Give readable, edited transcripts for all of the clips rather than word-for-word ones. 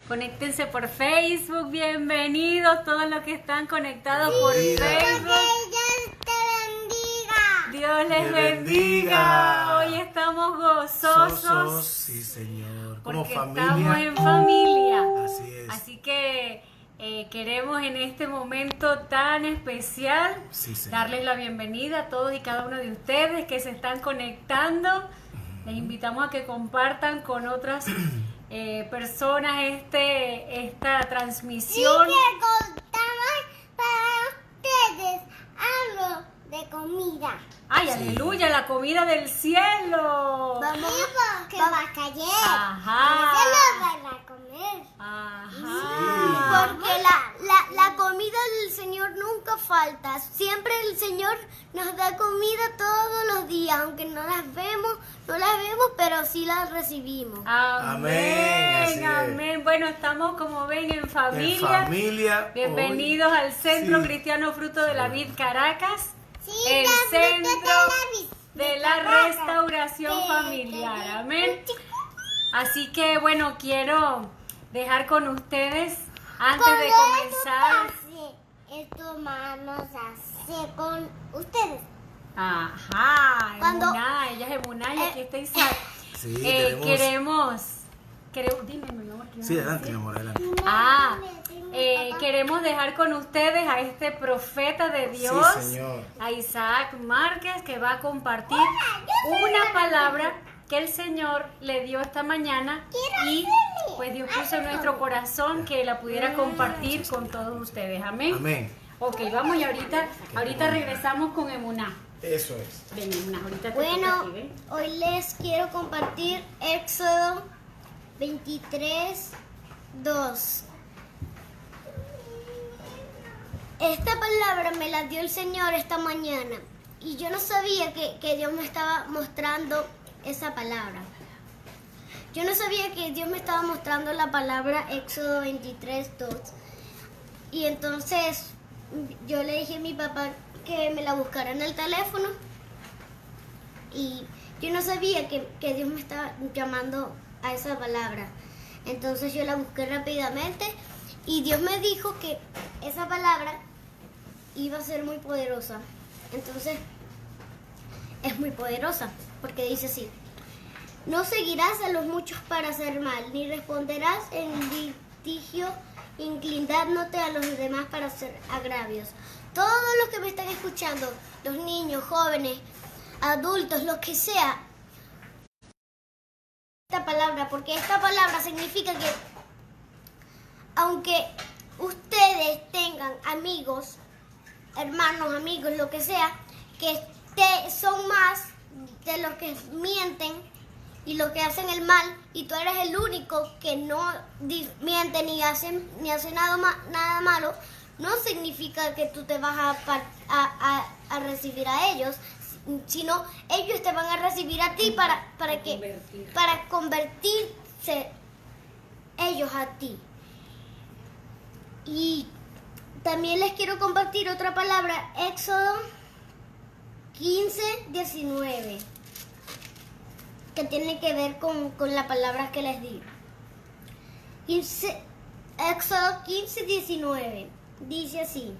Conéctense por Facebook, bienvenidos todos los que están conectados por Bienvenida. Facebook. Dios les bendiga. Hoy estamos gozosos. Sí, Señor. Como porque familia. estamos en familia. Así es. Así que queremos en este momento tan especial Sí, Señor. darles la bienvenida a todos y cada uno de ustedes que se están conectando. Les invitamos a que compartan con otras personas esta transmisión. Y que contamos para ustedes algo de comida. ¡Ay, Sí. aleluya! La comida del cielo. Vamos a caer. Ajá. ¿Qué nos van a comer? Ajá. Porque la comida del Señor nunca falta. Siempre el Señor nos da comida todos los días, aunque no las vemos, pero sí las recibimos. Amén. Así es. Amén. Bueno, estamos como ven en En familia. familia. Bienvenidos al Centro Sí. Cristiano Fruto de la Vid Caracas. Sí, El la fruta centro de la Caracas. restauración Sí, familiar. Amén. Así que bueno, quiero dejar con ustedes antes de comenzar. Esto vamos a hacer con ustedes. Ajá, Cuando- Emuná, ella es Emuná y aquí está Isaac. Sí, queremos, dime mi amor. ¿qué ibas Sí, a adelante, decir? mi amor, adelante. Queremos dejar con ustedes a este profeta de Dios, Sí, Señor. a Isaac Márquez, que va a compartir una palabra que el Señor le dio esta mañana y pues Dios puso en nuestro corazón que la pudiera compartir con todos ustedes. Amén. Amén. Ok, vamos y ahorita regresamos con Emuná. Eso es. Ven, Emuná, ahorita te toca Bueno, a ti, ¿ven? hoy les quiero compartir Éxodo 23:2. Esta palabra me la dio el Señor esta mañana y yo no sabía que Dios me estaba mostrando esa palabra. Yo no sabía que Dios me estaba mostrando la palabra Éxodo 23:2. Y entonces yo le dije a mi papá que me la buscara en el teléfono. Y yo no sabía que Dios me estaba llamando a esa palabra. Entonces yo la busqué rápidamente y Dios me dijo que esa palabra iba a ser muy poderosa. Entonces es muy poderosa porque dice así: no seguirás a los muchos para hacer mal, ni responderás en litigio inclinándote a los demás para hacer agravios. Todos los que me están escuchando, los niños, jóvenes, adultos, lo que sea, esta palabra, porque esta palabra significa que aunque ustedes tengan amigos, hermanos, amigos, lo que sea, que son más de los que mienten y los que hacen el mal, y tú eres el único que no miente ni hace nada malo, no significa que tú te vas a recibir a ellos, sino ellos te van a recibir a ti para convertirse ellos a ti. Y también les quiero compartir otra palabra, Éxodo 15:19, que tiene que ver con la palabra que les di. Éxodo 15:19 dice así.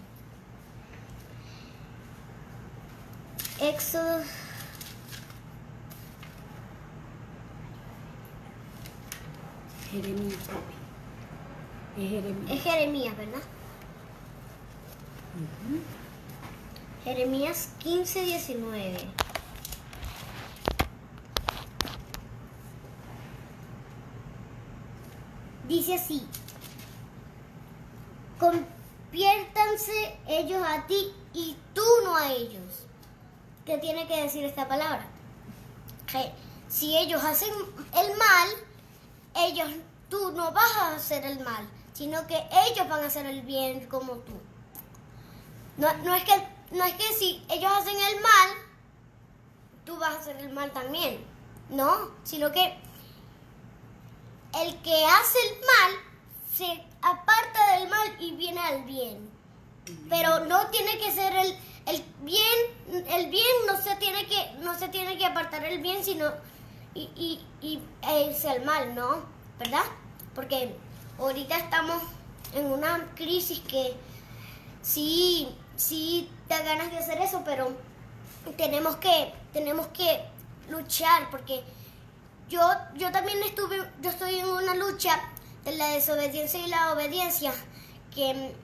Éxodo Jeremías, papi. Es Jeremías. es Jeremías, ¿verdad? Jeremías 15:19. Dice así: conviértanse ellos a ti y tú no a ellos. ¿Qué tiene que decir esta palabra? Que si ellos hacen el mal, tú no vas a hacer el mal, sino que ellos van a hacer el bien como tú. No es que si ellos hacen el mal, tú vas a hacer el mal también. No, sino que el que hace el mal se aparta del mal y viene al bien. Pero no tiene que ser el bien no se tiene que apartar el bien, sino irse al mal, ¿no? ¿Verdad? Porque ahorita estamos en una crisis que sí da ganas de hacer eso, pero tenemos que luchar, porque yo también yo estoy en una lucha de la desobediencia y la obediencia que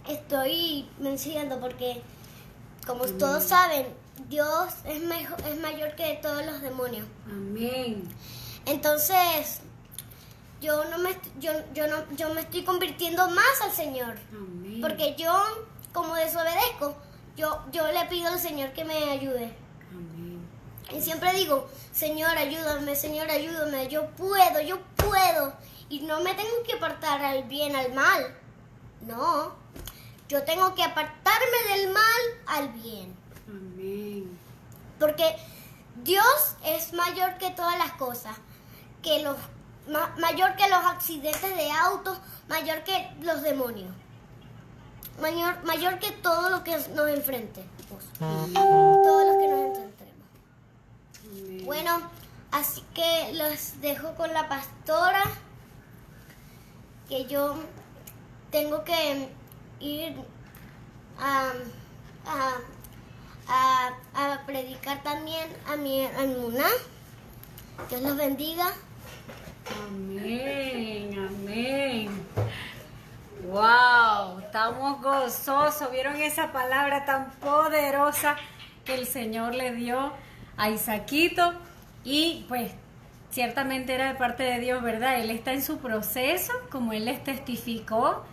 estoy venciendo, porque como todos saben, Dios es mayor que todos los demonios. Amén. Entonces, yo me estoy convirtiendo más al Señor. Amén. Porque yo, como desobedezco, yo le pido al Señor que me ayude. Amén. Y siempre digo, Señor, ayúdame, yo puedo. Y no me tengo que apartar al bien, al mal. No, yo tengo que apartarme del mal al bien. Amén. Porque Dios es mayor que todas las cosas, mayor que los accidentes de autos, mayor que los demonios, mayor que todo lo que nos enfrentemos, todo lo que nos enfrentemos. Amén. Bueno, así que los dejo con la pastora, que yo tengo que ir a predicar también a mi hermana. Dios los bendiga. Amén, amén. Wow, estamos gozosos. ¿Vieron esa palabra tan poderosa que el Señor le dio a Isaquito? Y pues ciertamente era de parte de Dios, ¿verdad? Él está en su proceso, como él les testificó,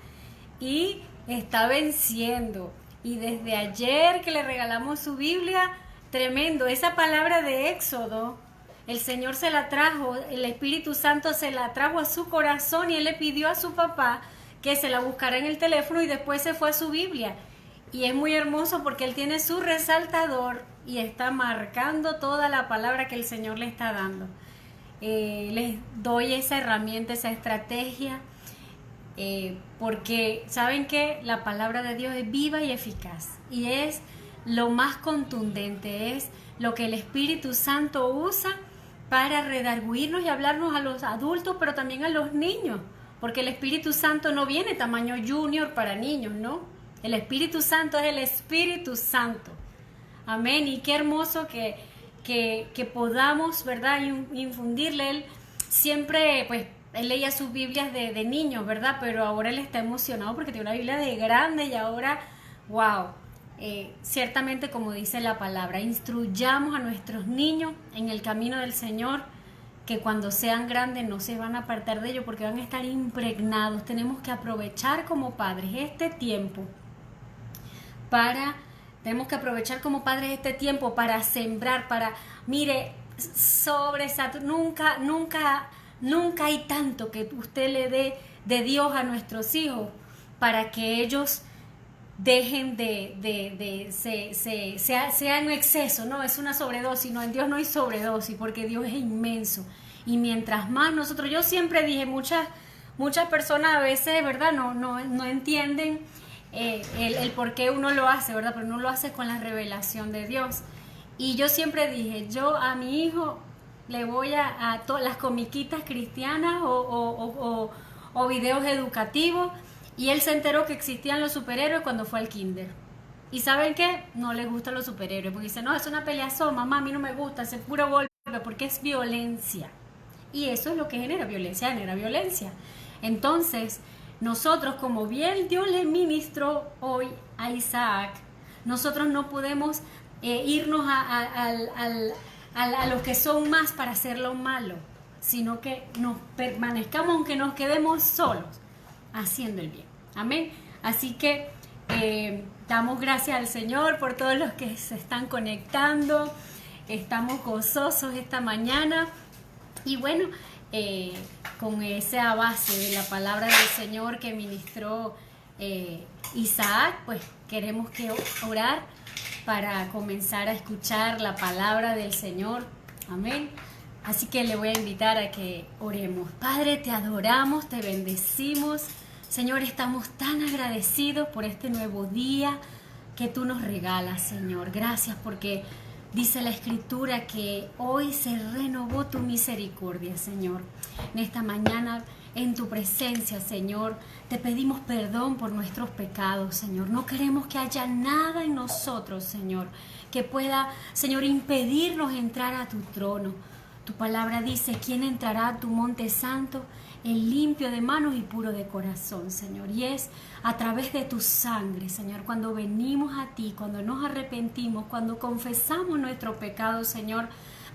y está venciendo. Y desde ayer que le regalamos su Biblia, tremendo, esa palabra de Éxodo, el Señor se la trajo, el Espíritu Santo se la trajo a su corazón y él le pidió a su papá que se la buscara en el teléfono y después se fue a su Biblia. Y es muy hermoso porque él tiene su resaltador y está marcando toda la palabra que el Señor le está dando. Les doy esa herramienta, esa estrategia, porque saben que la palabra de Dios es viva y eficaz y es lo más contundente, es lo que el Espíritu Santo usa para redarguirnos y hablarnos a los adultos, pero también a los niños, porque el Espíritu Santo no viene tamaño junior para niños, ¿no? El Espíritu Santo es el Espíritu Santo. Amén. Y qué hermoso que podamos, ¿verdad?, infundirle. Él siempre, pues, él leía sus Biblias de niños, ¿verdad? Pero ahora él está emocionado porque tiene una Biblia de grande y ahora, wow. Ciertamente, como dice la palabra, instruyamos a nuestros niños en el camino del Señor, que cuando sean grandes no se van a apartar de ello porque van a estar impregnados. Tenemos que aprovechar como padres este tiempo para sembrar, mire, nunca hay tanto que usted le dé de Dios a nuestros hijos para que ellos dejen sea en exceso, no es una sobredosis, no, en Dios no hay sobredosis porque Dios es inmenso. Y mientras más nosotros, yo siempre dije, muchas personas a veces, ¿verdad?, no entienden el por qué uno lo hace, ¿verdad?, pero uno lo hace con la revelación de Dios. Y yo siempre dije, yo a mi hijo le voy a todas las comiquitas cristianas o videos educativos. Y él se enteró que existían los superhéroes cuando fue al kinder. ¿Y saben qué? No le gustan los superhéroes. Porque dice, no, es una peleazón, mamá, a mí no me gusta, es puro golpe, porque es violencia. Y eso es lo que genera violencia. Entonces, nosotros, como bien Dios le ministró hoy a Isaac, nosotros no podemos irnos a los que son más para hacer lo malo, sino que nos permanezcamos, aunque nos quedemos solos, haciendo el bien. Amén. Así que damos gracias al Señor por todos los que se están conectando. Estamos gozosos esta mañana. Y bueno, con esa base de la palabra del Señor que ministró Isaac, pues queremos orar para comenzar a escuchar la palabra del Señor. Amén. Así que le voy a invitar a que oremos. Padre, te adoramos, te bendecimos. Señor, estamos tan agradecidos por este nuevo día que tú nos regalas, Señor. Gracias porque dice la Escritura que hoy se renovó tu misericordia, Señor. En esta mañana en tu presencia, Señor. Te pedimos perdón por nuestros pecados, Señor. No queremos que haya nada en nosotros, Señor, que pueda, Señor, impedirnos entrar a tu trono. Tu palabra dice: ¿quién entrará a tu monte santo? El limpio de manos y puro de corazón, Señor. Y es a través de tu sangre, Señor, cuando venimos a ti, cuando nos arrepentimos, cuando confesamos nuestro pecado, Señor,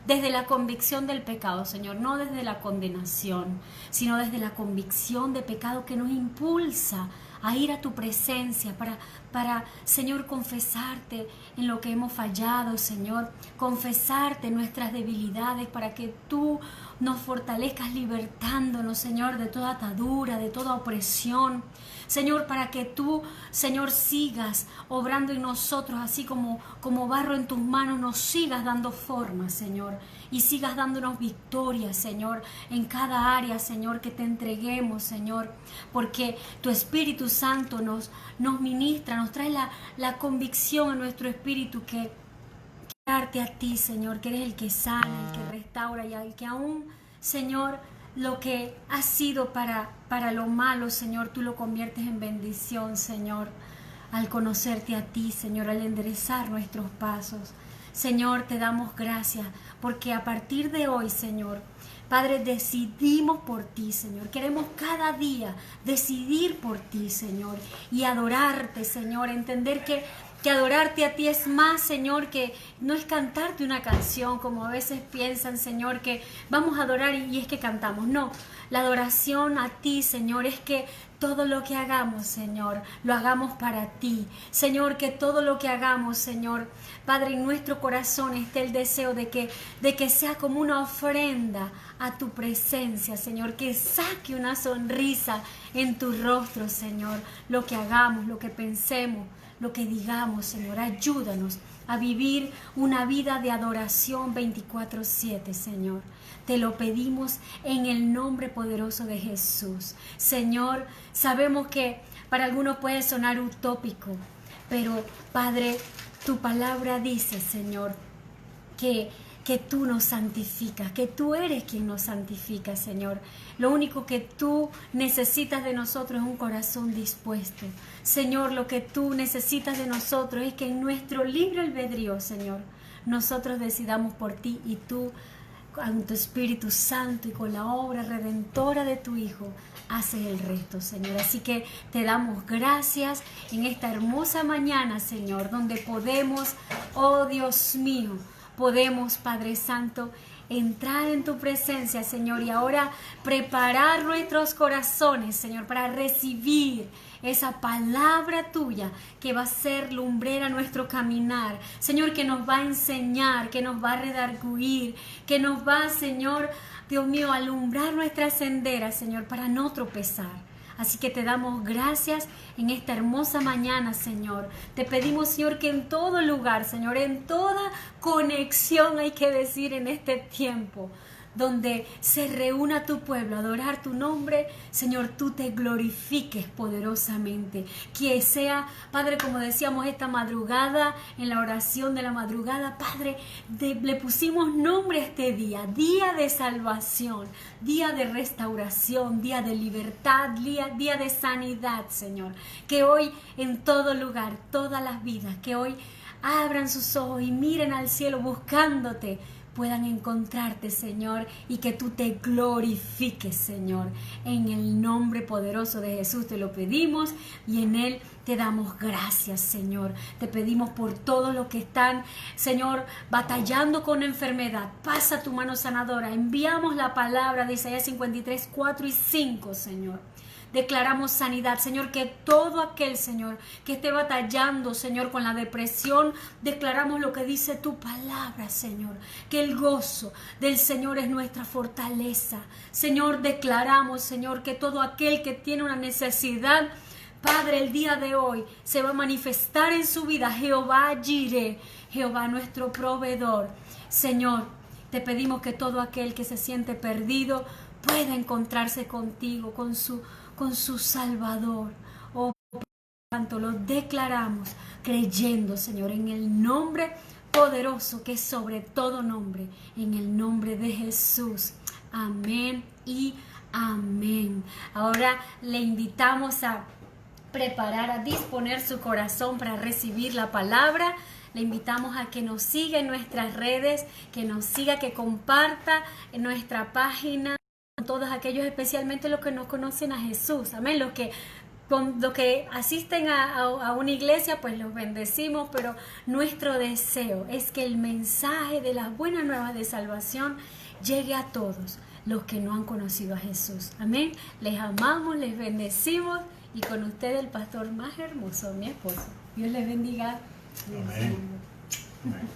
desde la convicción del pecado, Señor, no desde la condenación, sino desde la convicción de pecado que nos impulsa a ir a tu presencia para, Señor, confesarte en lo que hemos fallado, Señor, confesarte nuestras debilidades para que tú nos fortalezcas libertándonos, Señor, de toda atadura, de toda opresión, Señor, para que tú, Señor, sigas obrando en nosotros, así como barro en tus manos, nos sigas dando forma, Señor, y sigas dándonos victoria, Señor, en cada área, Señor, que te entreguemos, Señor, porque tu Espíritu Santo nos ministra, nos trae la convicción a nuestro espíritu que darte a ti, Señor, que eres el que sana, el que restaura y el que aún, Señor, lo que ha sido para lo malo, Señor, tú lo conviertes en bendición, Señor, al conocerte a ti, Señor, al enderezar nuestros pasos. Señor, te damos gracias porque a partir de hoy, Señor, Padre, decidimos por ti, Señor. Queremos cada día decidir por ti, Señor, y adorarte, Señor, entender que adorarte a ti es más, Señor, que no es cantarte una canción, como a veces piensan, Señor, que vamos a adorar y es que cantamos. No, la adoración a ti, Señor, es que todo lo que hagamos, Señor, lo hagamos para ti. Señor, que todo lo que hagamos, Señor, Padre, en nuestro corazón esté el deseo de que sea como una ofrenda a tu presencia, Señor, que saque una sonrisa en tu rostro, Señor, lo que hagamos, lo que pensemos, lo que digamos, Señor. Ayúdanos a vivir una vida de adoración 24/7, Señor. Te lo pedimos en el nombre poderoso de Jesús. Señor, sabemos que para algunos puede sonar utópico, pero Padre, tu palabra dice, Señor, que tú nos santificas, que tú eres quien nos santifica, Señor. Lo único que tú necesitas de nosotros es un corazón dispuesto. Señor, lo que tú necesitas de nosotros es que en nuestro libre albedrío, Señor, nosotros decidamos por ti y tú, con tu Espíritu Santo y con la obra redentora de tu Hijo, haces el resto, Señor. Así que te damos gracias en esta hermosa mañana, Señor, donde podemos, oh Dios mío, podemos, Padre Santo, entrar en tu presencia, Señor, y ahora preparar nuestros corazones, Señor, para recibir esa palabra tuya que va a ser lumbrera nuestro caminar, Señor, que nos va a enseñar, que nos va a redarguir, que nos va, Señor, Dios mío, a alumbrar nuestra sendera, Señor, para no tropezar. Así que te damos gracias en esta hermosa mañana, Señor. Te pedimos, Señor, que en todo lugar, Señor, en toda conexión, hay que decir en este tiempo, donde se reúna tu pueblo a adorar tu nombre, Señor, tú te glorifiques poderosamente. Que sea, Padre, como decíamos esta madrugada, en la oración de la madrugada, Padre, le pusimos nombre a este día, día de salvación, día de restauración, día de libertad, día de sanidad, Señor. Que hoy en todo lugar, todas las vidas, que hoy abran sus ojos y miren al cielo buscándote, puedan encontrarte, Señor, y que tú te glorifiques, Señor. En el nombre poderoso de Jesús te lo pedimos y en Él te damos gracias, Señor. Te pedimos por todos los que están, Señor, batallando con enfermedad. Pasa tu mano sanadora. Enviamos la palabra de Isaías 53, 4 y 5, Señor. Declaramos sanidad, Señor, que todo aquel, Señor, que esté batallando, Señor, con la depresión, declaramos lo que dice tu palabra, Señor, que el gozo del Señor es nuestra fortaleza. Señor, declaramos, Señor, que todo aquel que tiene una necesidad, Padre, el día de hoy se va a manifestar en su vida. Jehová Jireh, Jehová nuestro proveedor. Señor, te pedimos que todo aquel que se siente perdido pueda encontrarse contigo, con su Salvador. Oh, tanto lo declaramos creyendo, Señor, en el nombre poderoso que es sobre todo nombre, en el nombre de Jesús. Amén y Amén. Ahora le invitamos a preparar, a disponer su corazón para recibir la palabra. Le invitamos a que nos siga en nuestras redes, que nos siga, que comparta en nuestra página, todos aquellos, especialmente los que no conocen a Jesús. Amén. Los que asisten a una iglesia, pues los bendecimos, pero nuestro deseo es que el mensaje de las buenas nuevas de salvación llegue a todos los que no han conocido a Jesús. Amén. Les amamos, les bendecimos, y con ustedes el pastor más hermoso, mi esposo. Dios les bendiga. Amén. Amén.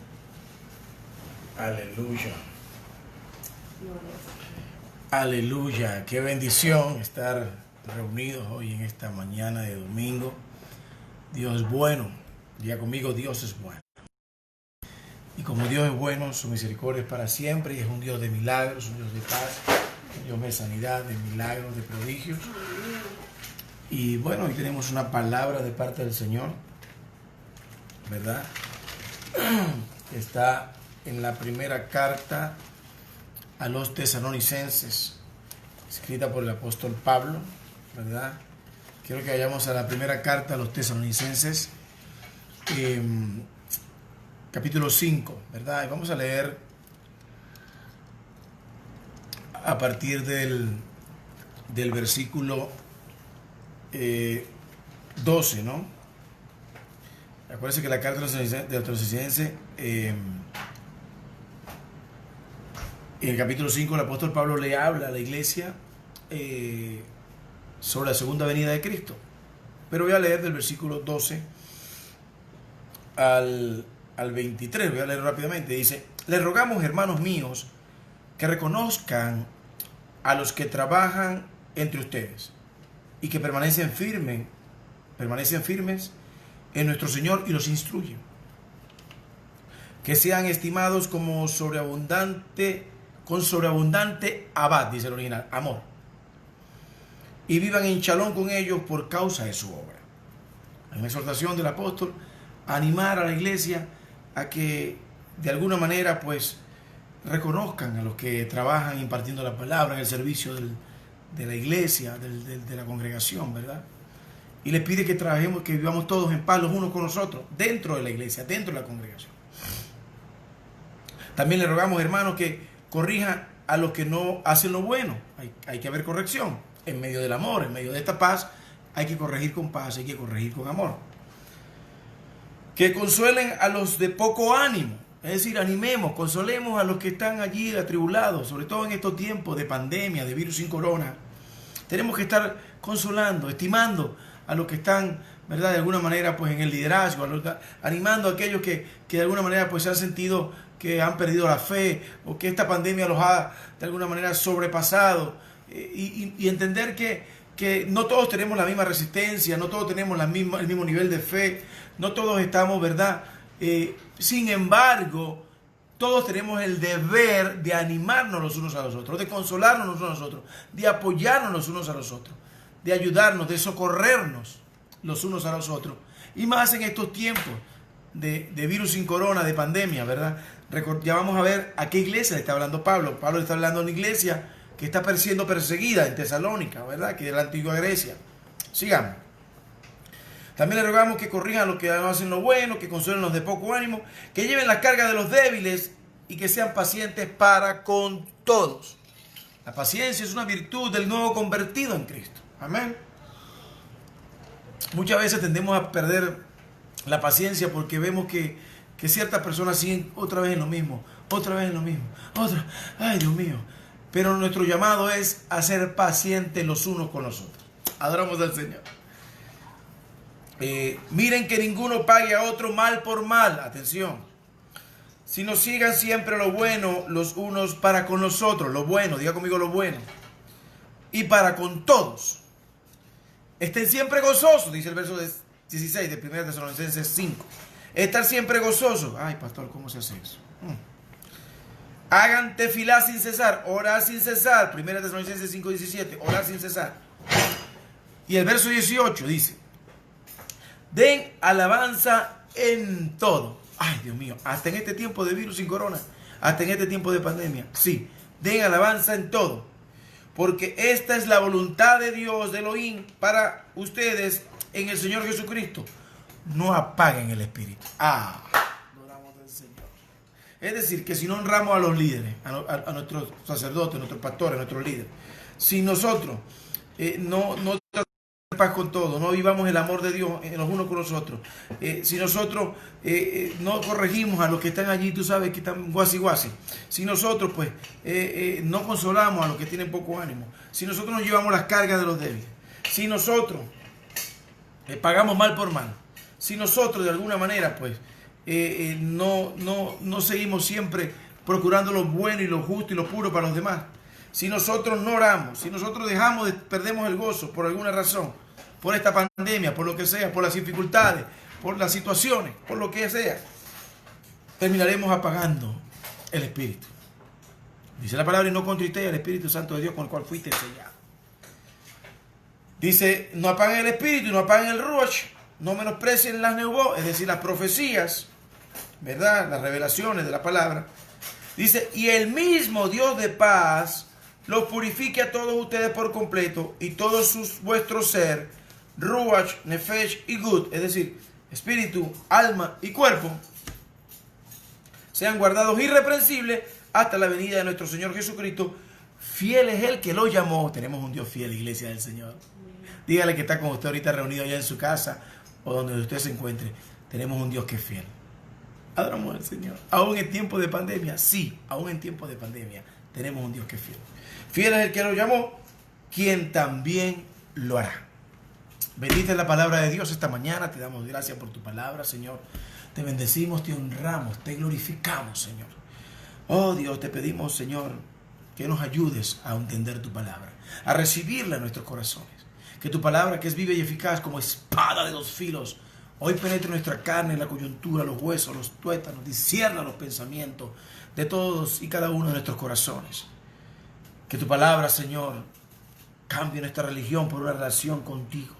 Aleluya. Aleluya. Qué bendición estar reunidos hoy en esta mañana de domingo. Dios es bueno. Diga conmigo, Dios es bueno. Y como Dios es bueno, su misericordia es para siempre, y es un Dios de milagros, un Dios de paz, un Dios de sanidad, de milagros, de prodigios. Y bueno, hoy tenemos una palabra de parte del Señor, ¿verdad? Está en la primera carta a los tesalonicenses, escrita por el apóstol Pablo, ¿verdad? Quiero que vayamos a la primera carta a los tesalonicenses, capítulo 5, ¿verdad? Y vamos a leer a partir del versículo 12, ¿no? Acuérdense que la carta de los tesalonicenses, en el capítulo 5, el apóstol Pablo le habla a la iglesia sobre la segunda venida de Cristo. Pero voy a leer del versículo 12 al 23, voy a leer rápidamente. Dice: les rogamos, hermanos míos, que reconozcan a los que trabajan entre ustedes y que permanecen firmes en nuestro Señor, y los instruyen. Que sean estimados con sobreabundante abad, dice el original, amor, y vivan en shalom con ellos por causa de su obra. En la exhortación del apóstol, animar a la iglesia a que de alguna manera pues reconozcan a los que trabajan impartiendo la palabra en el servicio de la iglesia, de la congregación, ¿verdad? Y les pide que trabajemos, que vivamos todos en paz los unos con los otros, dentro de la iglesia, dentro de la congregación. También le rogamos, hermanos, que corrijan a los que no hacen lo bueno. Hay que haber corrección en medio del amor, en medio de esta paz. Hay que corregir con paz, hay que corregir con amor. Que consuelen a los de poco ánimo, es decir, animemos, consolemos a los que están allí atribulados, sobre todo en estos tiempos de pandemia, de virus sin corona. Tenemos que estar consolando, estimando a los que están, ¿verdad?, de alguna manera pues en el liderazgo, animando a aquellos que de alguna manera pues se han sentido que han perdido la fe, o que esta pandemia los ha de alguna manera sobrepasado, y entender que no todos tenemos la misma resistencia, no todos tenemos el mismo nivel de fe, no todos estamos, ¿verdad? Sin embargo, todos tenemos el deber de animarnos los unos a los otros, de consolarnos los unos a los otros, de apoyarnos los unos a los otros, de ayudarnos, de socorrernos los unos a los otros. Y más en estos tiempos de virus sin corona, de pandemia, ¿verdad? Ya vamos a ver a qué iglesia le está hablando Pablo. Pablo le está hablando a una iglesia que está siendo perseguida en Tesalónica, ¿verdad? Que es la antigua Grecia. Sigamos. También le rogamos que corrijan a los que no hacen lo bueno, que consuelen a los de poco ánimo, que lleven la carga de los débiles y que sean pacientes para con todos. La paciencia es una virtud del nuevo convertido en Cristo. Amén. Muchas veces tendemos a perder la paciencia porque vemos que ciertas personas siguen otra vez en lo mismo, ay Dios mío. Pero nuestro llamado es a ser pacientes los unos con los otros. Adoramos al Señor. Miren que ninguno pague a otro mal por mal. Atención. Sino sigan siempre lo bueno los unos para con los otros. Lo bueno, diga conmigo lo bueno. Y para con todos. Estén siempre gozosos, dice el verso 16 de 1 Tesalonicenses 5. Estar siempre gozosos. Ay, pastor, ¿cómo se hace eso? Hagan tefilá sin cesar, orar sin cesar. 1 Tesalonicenses 5:17, orar sin cesar. Y el verso 18 dice: den alabanza en todo. Ay, Dios mío, hasta en este tiempo de virus sin corona, hasta en este tiempo de pandemia. Sí, den alabanza en todo. porque esta es la voluntad de Dios, de Elohim, para ustedes en el Señor Jesucristo. No apaguen el espíritu. Adoramos al Señor. Es decir, que si no honramos a los líderes, a nuestros sacerdotes, a nuestros pastores, a nuestros líderes, si nosotros no paz con todo, no vivamos el amor de Dios en los unos con los otros, si nosotros no corregimos a los que están allí, tú sabes que están guasi guasi, si nosotros pues no consolamos a los que tienen poco ánimo, si nosotros no llevamos las cargas de los débiles, si nosotros pagamos mal por mal, si nosotros de alguna manera pues no seguimos siempre procurando lo bueno y lo justo y lo puro para los demás, si nosotros no oramos, si nosotros perdemos el gozo por alguna razón, por esta pandemia, por lo que sea, por las dificultades, por las situaciones, por lo que sea, terminaremos apagando el Espíritu. Dice la palabra, y no contristéis al Espíritu Santo de Dios con el cual fuiste sellado. Dice, no apaguen el Espíritu, no apaguen el Ruach, no menosprecien las neubó, es decir, las profecías, ¿verdad? Las revelaciones de la palabra. Dice, y el mismo Dios de paz los purifique a todos ustedes por completo, y todo vuestro ser, Ruach, Nefesh y Gud, es decir, espíritu, alma y cuerpo, sean guardados irreprensibles hasta la venida de nuestro Señor Jesucristo. Fiel es el que lo llamó. Tenemos un Dios fiel, iglesia del Señor. Dígale que está con usted ahorita reunido allá en su casa o donde usted se encuentre. Tenemos un Dios que es fiel. Adoramos al Señor. Aún en tiempo de pandemia, sí, aún en tiempo de pandemia, tenemos un Dios que es fiel. Fiel es el que lo llamó, quien también lo hará. Bendita es la palabra de Dios esta mañana. Te damos gracias por tu palabra, Señor. Te bendecimos, te honramos, te glorificamos, Señor. Oh Dios, te pedimos, Señor, que nos ayudes a entender tu palabra, a recibirla en nuestros corazones. Que tu palabra, que es viva y eficaz como espada de dos filos, hoy penetre nuestra carne, la coyuntura, los huesos, los tuétanos, discierna los pensamientos de todos y cada uno de nuestros corazones. Que tu palabra, Señor, cambie nuestra religión por una relación contigo.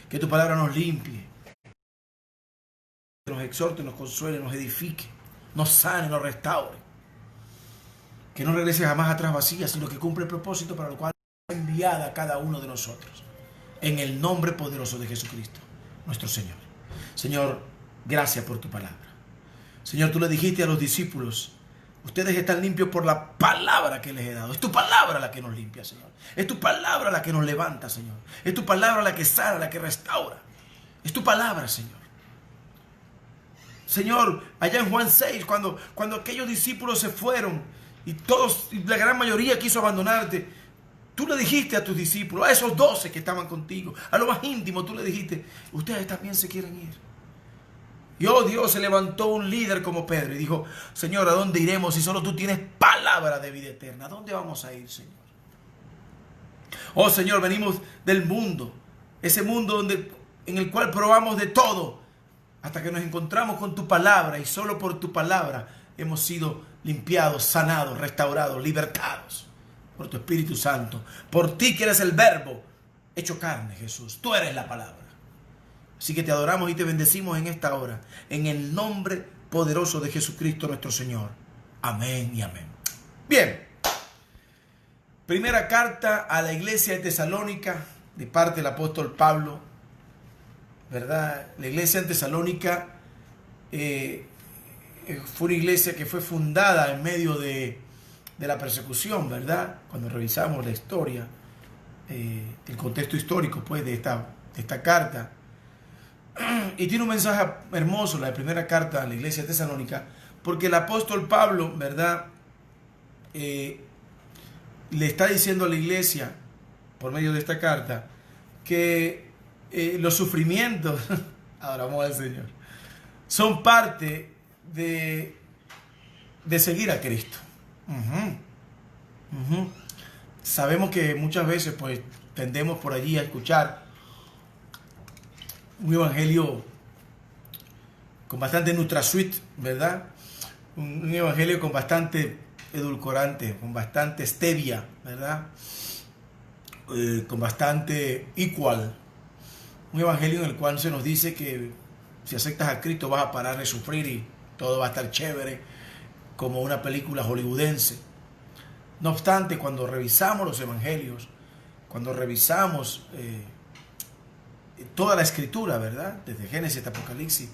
Que tu palabra nos limpie, nos exhorte, nos consuele, nos edifique, nos sane, nos restaure. Que no regrese jamás atrás vacía, sino que cumple el propósito para el cual fue enviada a cada uno de nosotros. En el nombre poderoso de Jesucristo, nuestro Señor. Señor, gracias por tu palabra. Señor, tú le dijiste a los discípulos, ustedes están limpios por la palabra que les he dado. Es tu palabra la que nos limpia, Señor. Es tu palabra la que nos levanta, Señor. Es tu palabra la que sana, la que restaura. Es tu palabra, Señor. Señor, allá en Juan 6, cuando aquellos discípulos se fueron y la gran mayoría quiso abandonarte, tú le dijiste a tus discípulos, a esos 12 que estaban contigo, a lo más íntimo, tú le dijiste, ustedes también se quieren ir. Y oh Dios, se levantó un líder como Pedro y dijo, Señor, ¿a dónde iremos si solo tú tienes palabra de vida eterna? ¿A dónde vamos a ir, Señor? Oh Señor, venimos del mundo, ese mundo en el cual probamos de todo, hasta que nos encontramos con tu palabra, y solo por tu palabra hemos sido limpiados, sanados, restaurados, libertados por tu Espíritu Santo. Por ti que eres el verbo hecho carne, Jesús. Tú eres la palabra. Así que te adoramos y te bendecimos en esta hora, en el nombre poderoso de Jesucristo nuestro Señor. Amén y amén. Bien. Primera carta a la iglesia de Tesalónica, de parte del apóstol Pablo, ¿verdad? La iglesia en Tesalónica fue una iglesia que fue fundada en medio de la persecución, ¿verdad? Cuando revisamos la historia, el contexto histórico pues de esta carta, y tiene un mensaje hermoso, la primera carta a la iglesia de Tesalónica, porque el apóstol Pablo, ¿verdad? Le está diciendo a la iglesia, por medio de esta carta, que los sufrimientos, adoramos al Señor, son parte de seguir a Cristo. Sabemos que muchas veces pues tendemos por allí a escuchar un evangelio con bastante NutraSweet, ¿verdad? Un evangelio con bastante edulcorante, con bastante stevia, ¿verdad? Con bastante equal. Un evangelio en el cual se nos dice que si aceptas a Cristo vas a parar de sufrir y todo va a estar chévere, como una película hollywoodense. No obstante, cuando revisamos los evangelios, cuando revisamos toda la escritura, ¿verdad? Desde Génesis hasta Apocalipsis,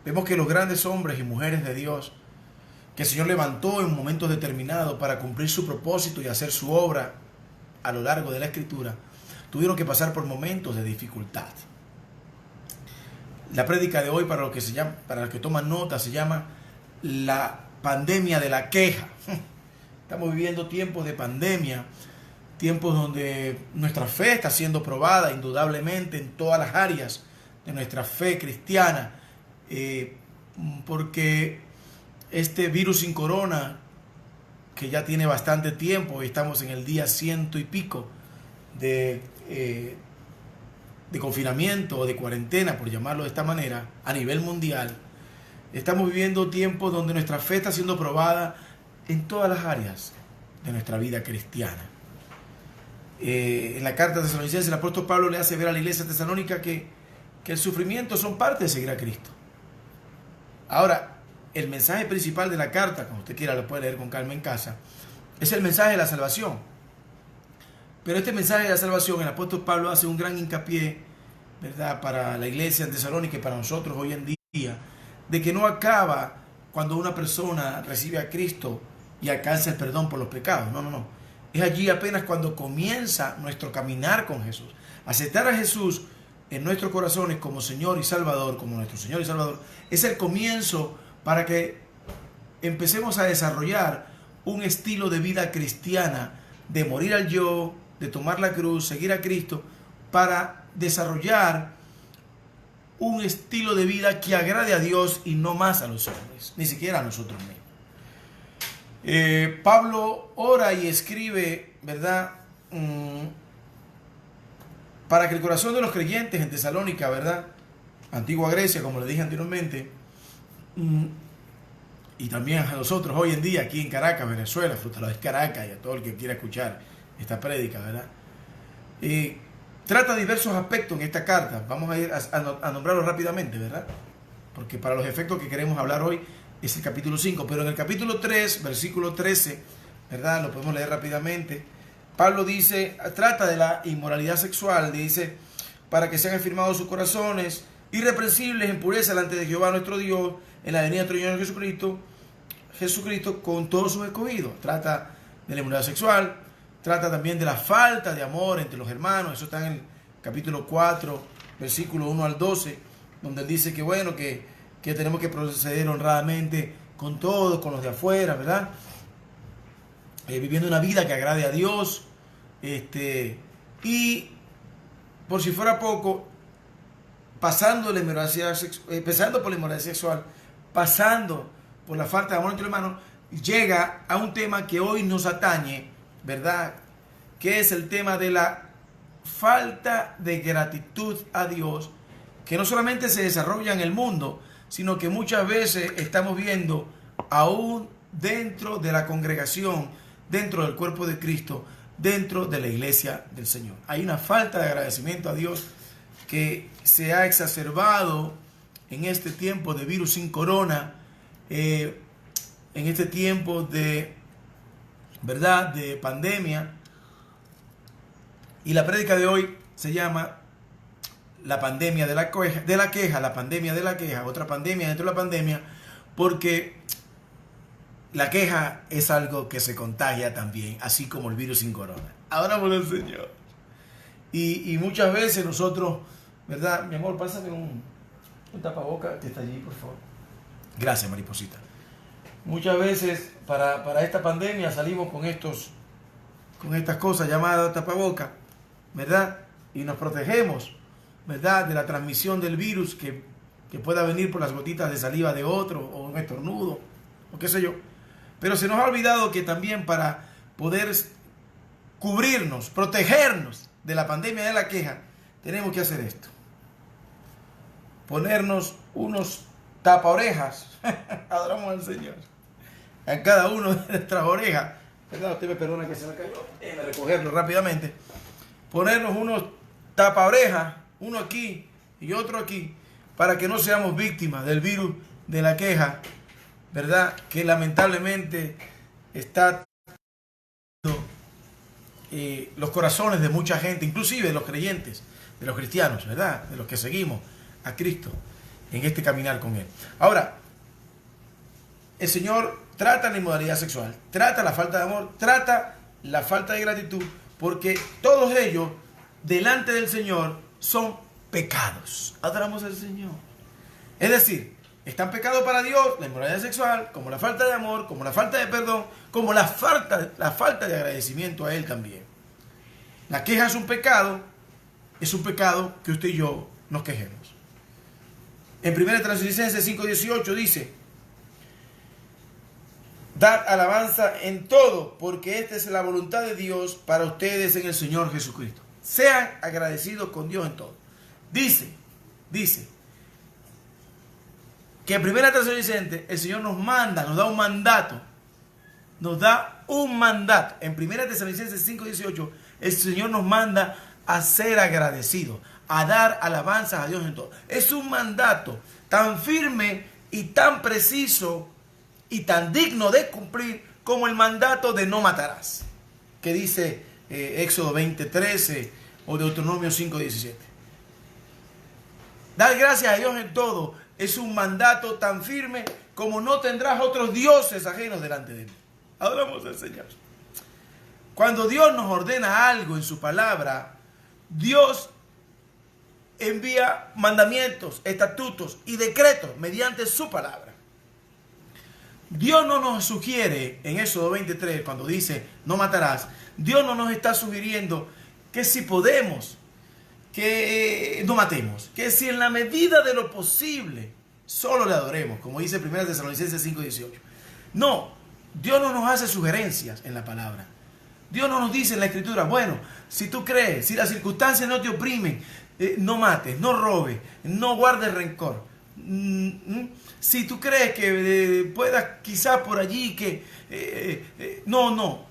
vemos que los grandes hombres y mujeres de Dios, que el Señor levantó en momentos determinados para cumplir su propósito y hacer su obra a lo largo de la escritura, tuvieron que pasar por momentos de dificultad. La prédica de hoy, para los que toman nota, se llama la pandemia de la queja. Estamos viviendo tiempos de pandemia, tiempos donde nuestra fe está siendo probada indudablemente en todas las áreas de nuestra fe cristiana, porque este virus sin corona, que ya tiene bastante tiempo, estamos en el día 100 y pico de confinamiento o de cuarentena, por llamarlo de esta manera, a nivel mundial. Estamos viviendo tiempos donde nuestra fe está siendo probada en todas las áreas de nuestra vida cristiana. En la carta de Tesalonicenses, el apóstol Pablo le hace ver a la iglesia tesalónica que el sufrimiento son parte de seguir a Cristo. Ahora, el mensaje principal de la carta, como usted quiera lo puede leer con calma en casa, es el mensaje de la salvación. Pero este mensaje de la salvación, el apóstol Pablo hace un gran hincapié, ¿verdad?, para la iglesia en Tesalónica y para nosotros hoy en día, de que no acaba cuando una persona recibe a Cristo y alcanza el perdón por los pecados. No. Es allí apenas cuando comienza nuestro caminar con Jesús. Aceptar a Jesús en nuestros corazones como Señor y Salvador, como nuestro Señor y Salvador, es el comienzo para que empecemos a desarrollar un estilo de vida cristiana, de morir al yo, de tomar la cruz, seguir a Cristo, para desarrollar un estilo de vida que agrade a Dios y no más a los hombres, ni siquiera a nosotros mismos. Pablo ora y escribe, ¿verdad?, para que el corazón de los creyentes en Tesalónica, ¿verdad?, antigua Grecia, como le dije anteriormente, y también a nosotros hoy en día aquí en Caracas, Venezuela, Frutalado es Caracas, y a todo el que quiera escuchar esta prédica, ¿verdad? Trata diversos aspectos en esta carta. Vamos a ir a nombrarlos rápidamente, ¿verdad? Porque para los efectos que queremos hablar hoy es el capítulo 5, pero en el capítulo 3, versículo 13, ¿verdad?, lo podemos leer rápidamente. Pablo dice, trata de la inmoralidad sexual, dice, para que sean afirmados sus corazones irreprensibles en pureza delante de Jehová nuestro Dios, en la venida de nuestro Señor Jesucristo con todos sus escogidos. Trata de la inmoralidad sexual, trata también de la falta de amor entre los hermanos. Eso está en el capítulo 4, versículo 1 al 12, donde él dice que bueno, que tenemos que proceder honradamente con todos, con los de afuera, ¿verdad? Viviendo una vida que agrade a Dios, y por si fuera poco, empezando por la inmoralidad sexual, pasando por la falta de amor entre hermanos, llega a un tema que hoy nos atañe, ¿verdad?, que es el tema de la falta de gratitud a Dios, que no solamente se desarrolla en el mundo, sino que muchas veces estamos viendo aún dentro de la congregación, dentro del cuerpo de Cristo, dentro de la iglesia del Señor. Hay una falta de agradecimiento a Dios que se ha exacerbado en este tiempo de virus sin corona, en este tiempo de, ¿verdad?, de pandemia. Y la prédica de hoy se llama la pandemia de la queja, la pandemia de la queja, otra pandemia dentro de la pandemia, porque la queja es algo que se contagia también, así como el virus sin corona. Ahora por el Señor. Y muchas veces nosotros, ¿verdad? Mi amor, pásame un tapaboca que está allí, por favor. Gracias, mariposita. Muchas veces para esta pandemia salimos con estas cosas llamadas tapaboca, ¿verdad? Y nos protegemos, ¿verdad?, de la transmisión del virus que pueda venir por las gotitas de saliva de otro, o un estornudo, o qué sé yo. Pero se nos ha olvidado que también para poder cubrirnos, protegernos de la pandemia de la queja, tenemos que hacer esto: ponernos unos tapaorejas. Adoramos al Señor. En cada uno de nuestras orejas, ¿verdad? Usted me perdona que se me cayó, déjeme recogerlo rápidamente. Ponernos unos tapaorejas, uno aquí y otro aquí, para que no seamos víctimas del virus de la queja, ¿verdad?, que lamentablemente está los corazones de mucha gente, inclusive de los creyentes, de los cristianos, ¿verdad? De los que seguimos a Cristo en este caminar con Él. Ahora, el Señor trata la inmoralidad sexual, trata la falta de amor, trata la falta de gratitud, porque todos ellos, delante del Señor, son pecados. Adoramos al Señor. Es decir, están pecados para Dios, la inmoralidad sexual, como la falta de amor, como la falta de perdón, como la falta de agradecimiento a Él también. La queja es un pecado que usted y yo nos quejemos. En 1 Tesalonicenses 5:18 dice: dad alabanza en todo, porque esta es la voluntad de Dios para ustedes en el Señor Jesucristo. Sean agradecidos con Dios en todo. Dice que en 1 Tesalonicenses el Señor nos da un mandato. En 1 Tesalonicenses 5:18 el Señor nos manda a ser agradecidos, a dar alabanzas a Dios en todo. Es un mandato tan firme y tan preciso y tan digno de cumplir como el mandato de no matarás, que dice Éxodo 20:13 o Deuteronomio 5:17. Dar gracias a Dios en todo es un mandato tan firme como no tendrás otros dioses ajenos delante de mí. Adoramos al Señor. Cuando Dios nos ordena algo en su palabra, Dios envía mandamientos, estatutos y decretos mediante su palabra. Dios no nos sugiere en Éxodo 23, cuando dice no matarás, Dios no nos está sugiriendo que si podemos, que no matemos, que si en la medida de lo posible solo le adoremos, como dice 1 Tesalonicenses 5:18. No, Dios no nos hace sugerencias en la palabra. Dios no nos dice en la Escritura, bueno, si tú crees, si las circunstancias no te oprimen, no mates, no robes, no guardes rencor. Si tú crees que puedas quizás por allí que... no.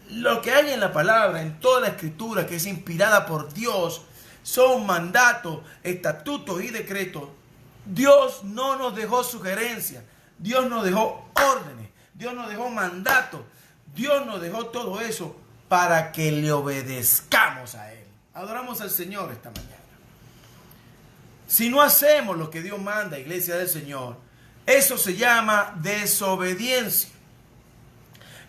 Lo que hay en la palabra, en toda la Escritura que es inspirada por Dios, son mandatos, estatutos y decretos. Dios no nos dejó sugerencias, Dios nos dejó órdenes, Dios nos dejó mandatos, Dios nos dejó todo eso para que le obedezcamos a Él. Adoramos al Señor esta mañana. Si no hacemos lo que Dios manda, iglesia del Señor, eso se llama desobediencia.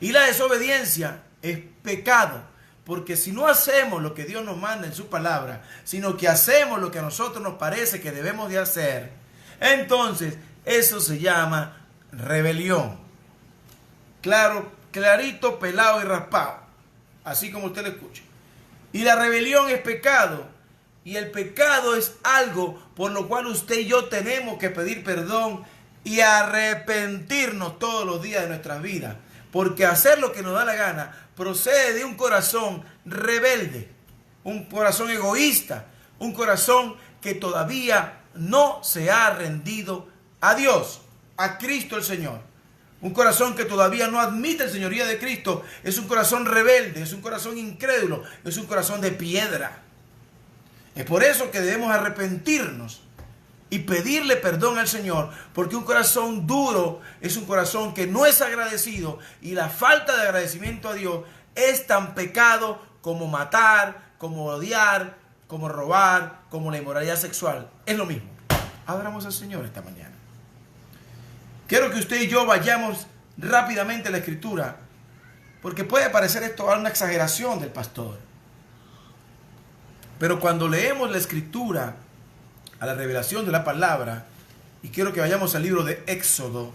Y la desobediencia es pecado, porque si no hacemos lo que Dios nos manda en su palabra, sino que hacemos lo que a nosotros nos parece que debemos de hacer, entonces eso se llama rebelión. Claro, clarito, pelado y raspado, así como usted lo escucha. Y la rebelión es pecado, y el pecado es algo por lo cual usted y yo tenemos que pedir perdón y arrepentirnos todos los días de nuestras vidas, porque hacer lo que nos da la gana procede de un corazón rebelde, un corazón egoísta, un corazón que todavía no se ha rendido a Dios, a Cristo el Señor. Un corazón que todavía no admite el señorío de Cristo es un corazón rebelde, es un corazón incrédulo, es un corazón de piedra. Es por eso que debemos arrepentirnos y pedirle perdón al Señor, porque un corazón duro es un corazón que no es agradecido, y la falta de agradecimiento a Dios es tan pecado como matar, como odiar, como robar, como la inmoralidad sexual. Es lo mismo. Adoramos al Señor esta mañana. Quiero que usted y yo vayamos rápidamente a la Escritura, porque puede parecer esto una exageración del pastor. Pero cuando leemos la Escritura, a la revelación de la palabra, y quiero que vayamos al libro de Éxodo,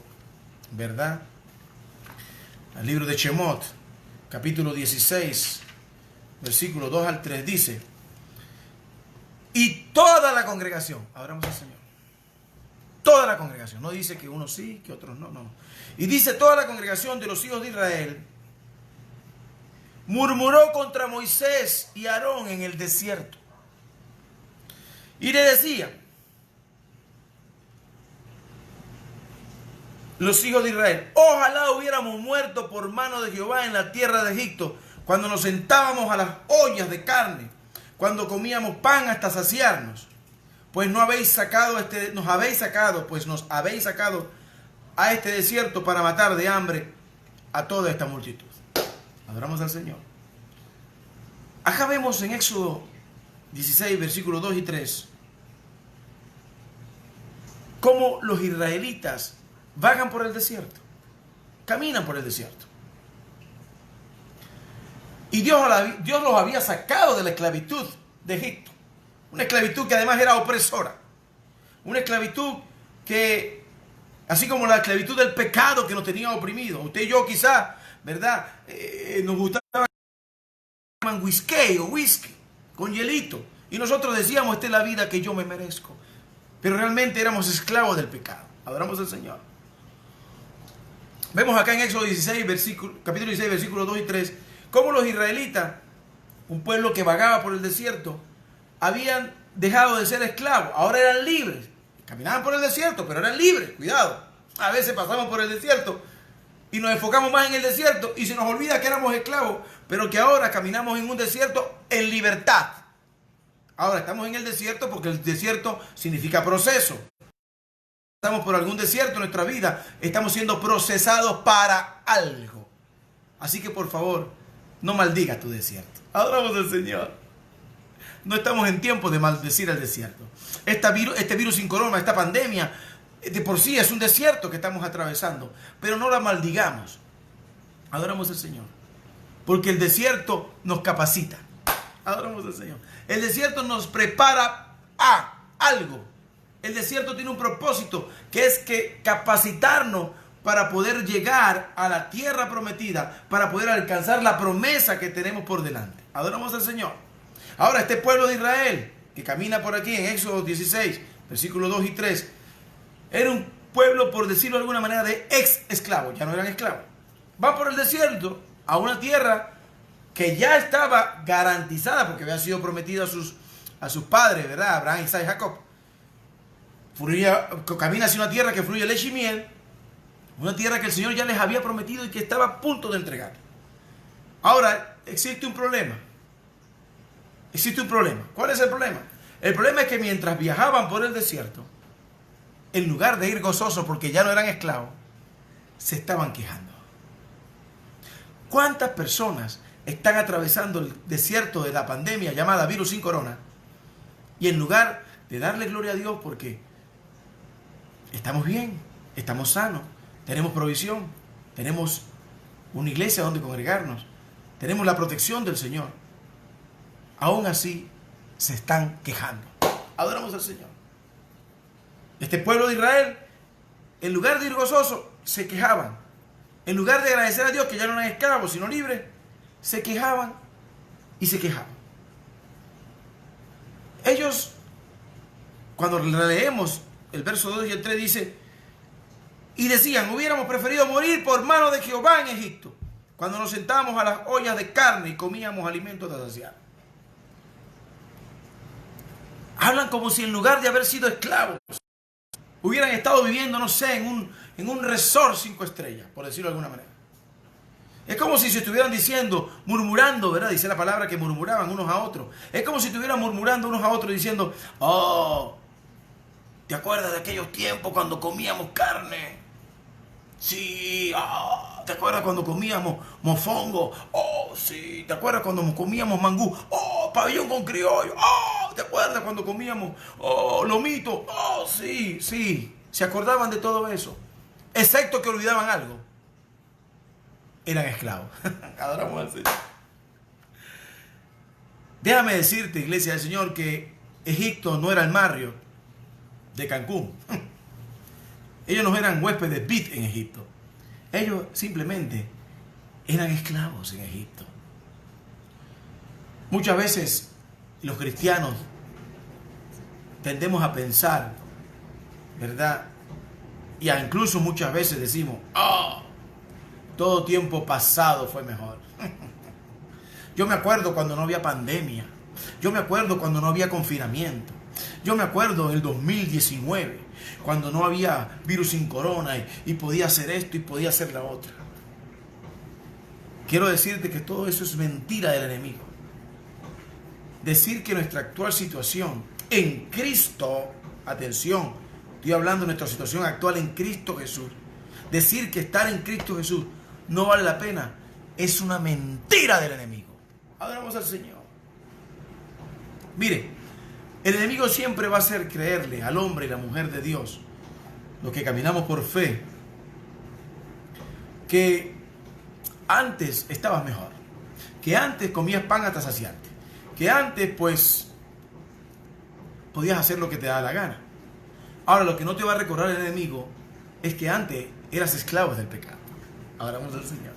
¿verdad? Al libro de Shemot, capítulo 16, versículo 2 al 3, dice: y toda la congregación, adoramos al Señor, toda la congregación, no dice que unos sí, que otros no. Y dice: toda la congregación de los hijos de Israel murmuró contra Moisés y Aarón en el desierto. Y le decían: los hijos de Israel, ojalá hubiéramos muerto por mano de Jehová en la tierra de Egipto, cuando nos sentábamos a las ollas de carne, cuando comíamos pan hasta saciarnos. Pues nos habéis sacado a este desierto para matar de hambre a toda esta multitud. Adoramos al Señor. Acá vemos en Éxodo 16, versículos 2 y 3, cómo los israelitas vagan por el desierto, caminan por el desierto. Y Dios los había sacado de la esclavitud de Egipto. Una esclavitud que además era opresora. Una esclavitud que, así como la esclavitud del pecado que nos tenía oprimidos. Usted y yo quizás, ¿verdad? Nos gustaba whisky o whisky con hielito. Y nosotros decíamos, esta es la vida que yo me merezco. Pero realmente éramos esclavos del pecado. Adoramos al Señor. Vemos acá en Éxodo 16, capítulo 16, versículos 2 y 3, cómo los israelitas, un pueblo que vagaba por el desierto, habían dejado de ser esclavos, ahora eran libres. Caminaban por el desierto, pero eran libres. Cuidado, a veces pasamos por el desierto y nos enfocamos más en el desierto y se nos olvida que éramos esclavos, pero que ahora caminamos en un desierto en libertad. Ahora estamos en el desierto porque el desierto significa proceso. Estamos por algún desierto en nuestra vida, estamos siendo procesados para algo. Así que por favor, no maldigas tu desierto. Adoramos al Señor. No estamos en tiempo de maldecir el desierto. Este virus sin corona, esta pandemia, de por sí es un desierto que estamos atravesando. Pero no la maldigamos. Adoramos al Señor. Porque el desierto nos capacita. Adoramos al Señor. El desierto nos prepara a algo. El desierto tiene un propósito, que es que capacitarnos para poder llegar a la tierra prometida, para poder alcanzar la promesa que tenemos por delante. Adoramos al Señor. Ahora, este pueblo de Israel, que camina por aquí en Éxodo 16, versículos 2 y 3, era un pueblo, por decirlo de alguna manera, de ex esclavos. Ya no eran esclavos. Van por el desierto a una tierra que ya estaba garantizada, porque había sido prometida a sus padres, ¿verdad? Abraham, Isaac y Jacob. Camina hacia una tierra que fluye leche y miel, una tierra que el Señor ya les había prometido y que estaba a punto de entregar. Ahora, existe un problema. Existe un problema. ¿Cuál es el problema? El problema es que mientras viajaban por el desierto, en lugar de ir gozosos porque ya no eran esclavos, se estaban quejando. ¿Cuántas personas están atravesando el desierto de la pandemia llamada virus sin corona? Y en lugar de darle gloria a Dios porque estamos bien, estamos sanos, tenemos provisión, tenemos una iglesia donde congregarnos, tenemos la protección del Señor, aún así se están quejando. Adoramos al Señor. Este pueblo de Israel, en lugar de ir gozoso, se quejaban. En lugar de agradecer a Dios que ya no eran esclavos, sino libres, se quejaban y se quejaban. Ellos, cuando leemos el verso 2 y el 3, dice: y decían, hubiéramos preferido morir por mano de Jehová en Egipto, cuando nos sentábamos a las ollas de carne y comíamos alimentos de saciar. Hablan como si en lugar de haber sido esclavos, hubieran estado viviendo, no sé, en un resort 5 estrellas, por decirlo de alguna manera. Es como si se estuvieran diciendo, murmurando, ¿verdad? Dice la palabra que murmuraban unos a otros. Es como si estuvieran murmurando unos a otros diciendo: oh, ¿te acuerdas de aquellos tiempos cuando comíamos carne? Sí, ¿te acuerdas cuando comíamos mofongo? Oh, sí, ¿te acuerdas cuando comíamos mangú? Oh, pabellón con criollo. Oh, ¿te acuerdas cuando comíamos lomito? Oh, sí, sí. Se acordaban de todo eso, excepto que olvidaban algo. Eran esclavos. Adoramos al Señor. Déjame decirte, iglesia del Señor, que Egipto no era el Marriott de Cancún. Ellos no eran huéspedes VIP en Egipto. Ellos simplemente eran esclavos en Egipto. Muchas veces los cristianos tendemos a pensar, ¿verdad? Y incluso muchas veces decimos: oh, todo tiempo pasado fue mejor. Yo me acuerdo cuando no había pandemia. Yo me acuerdo cuando no había confinamiento. Yo me acuerdo del 2019, cuando no había virus sin corona y podía hacer esto y podía hacer la otra. Quiero decirte que todo eso es mentira del enemigo. Decir que nuestra actual situación en Cristo, atención, estoy hablando de nuestra situación actual en Cristo Jesús. Decir que estar en Cristo Jesús no vale la pena es una mentira del enemigo. Adoramos al Señor. Mire, el enemigo siempre va a hacer creerle al hombre y la mujer de Dios, los que caminamos por fe, que antes estabas mejor, que antes comías pan hasta saciarte, que antes pues podías hacer lo que te da la gana. Ahora lo que no te va a recordar el enemigo es que antes eras esclavos del pecado. Ahora vamos al Señor.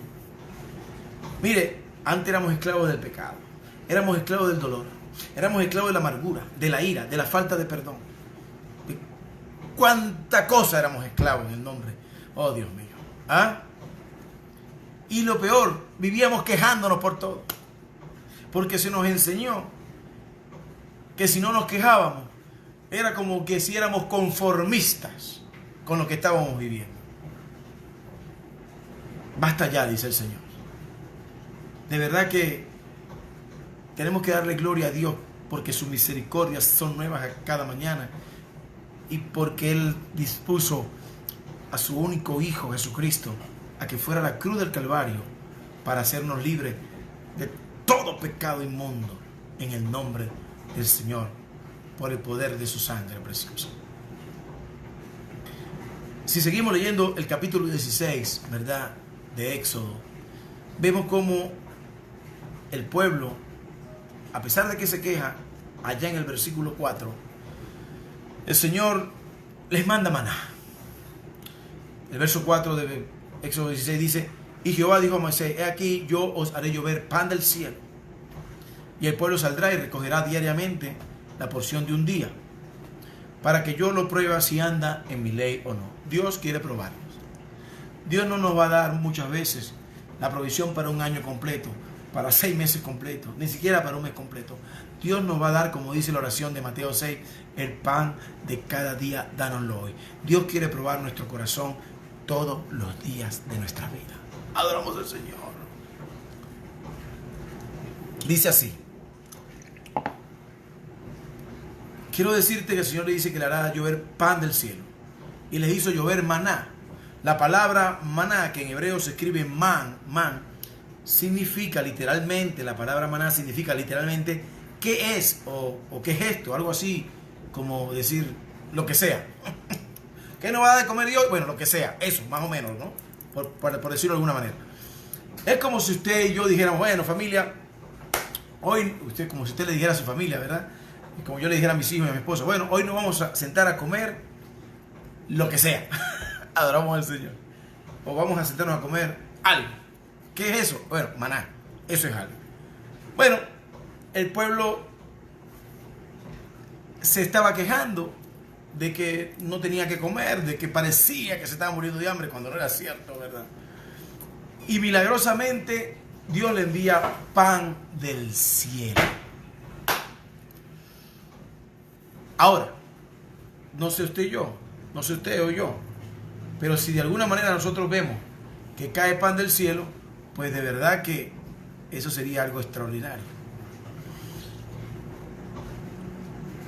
Mire, antes éramos esclavos del pecado, éramos esclavos del dolor, éramos esclavos de la amargura, de la ira, de la falta de perdón. De cuánta cosa éramos esclavos en el nombre. Oh Dios mío. ¿Ah? Y lo peor, vivíamos quejándonos por todo. Porque se nos enseñó que si no nos quejábamos, era como que si éramos conformistas con lo que estábamos viviendo. Basta ya, dice el Señor. De verdad que tenemos que darle gloria a Dios porque sus misericordias son nuevas a cada mañana y porque Él dispuso a su único Hijo, Jesucristo, a que fuera a la cruz del Calvario para hacernos libres de todo pecado inmundo en el nombre del Señor, por el poder de su sangre preciosa. Si seguimos leyendo el capítulo 16, ¿verdad?, de Éxodo, vemos cómo el pueblo, a pesar de que se queja, allá en el versículo 4, el Señor les manda maná. El verso 4 de Éxodo 16 dice: y Jehová dijo a Moisés: he aquí, yo os haré llover pan del cielo, y el pueblo saldrá y recogerá diariamente la porción de un día, para que yo lo pruebe si anda en mi ley o no. Dios quiere probarnos. Dios no nos va a dar muchas veces la provisión para un año completo, para 6 meses completos, ni siquiera para un mes completo. Dios nos va a dar, como dice la oración de Mateo 6, el pan de cada día, dánoslo hoy. Dios quiere probar nuestro corazón todos los días de nuestra vida. Adoramos al Señor. Dice así: quiero decirte que el Señor le dice que le hará llover pan del cielo, y les hizo llover maná. La palabra maná, que en hebreo se escribe man, significa literalmente, la palabra maná significa literalmente qué es o qué es esto, algo así como decir lo que sea. ¿Qué nos va a dar de comer Dios? Bueno, lo que sea, eso, más o menos, ¿no? Por decirlo de alguna manera. Es como si usted y yo dijéramos: bueno, familia, hoy, usted, como si usted le dijera a su familia, ¿verdad? Y como yo le dijera a mis hijos y a mi esposa: bueno, hoy nos vamos a sentar a comer lo que sea. Adoramos al Señor. O vamos a sentarnos a comer algo. ¿Qué es eso? Bueno, maná. Eso es algo. Bueno, el pueblo se estaba quejando de que no tenía que comer, de que parecía que se estaba muriendo de hambre, cuando no era cierto, ¿verdad? Y milagrosamente Dios le envía pan del cielo. Ahora, no sé usted y yo, no sé usted o yo, pero si de alguna manera nosotros vemos que cae pan del cielo, pues de verdad que eso sería algo extraordinario.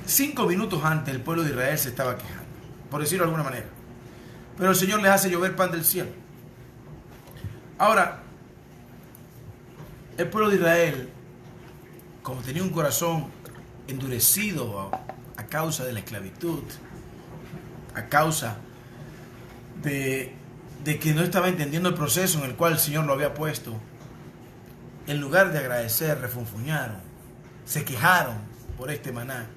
5 minutos antes el pueblo de Israel se estaba quejando, por decirlo de alguna manera, pero el Señor les hace llover pan del cielo. Ahora, el pueblo de Israel, como tenía un corazón endurecido a causa de la esclavitud, a causa de que no estaba entendiendo el proceso en el cual el Señor lo había puesto, en lugar de agradecer, refunfuñaron, se quejaron por este maná.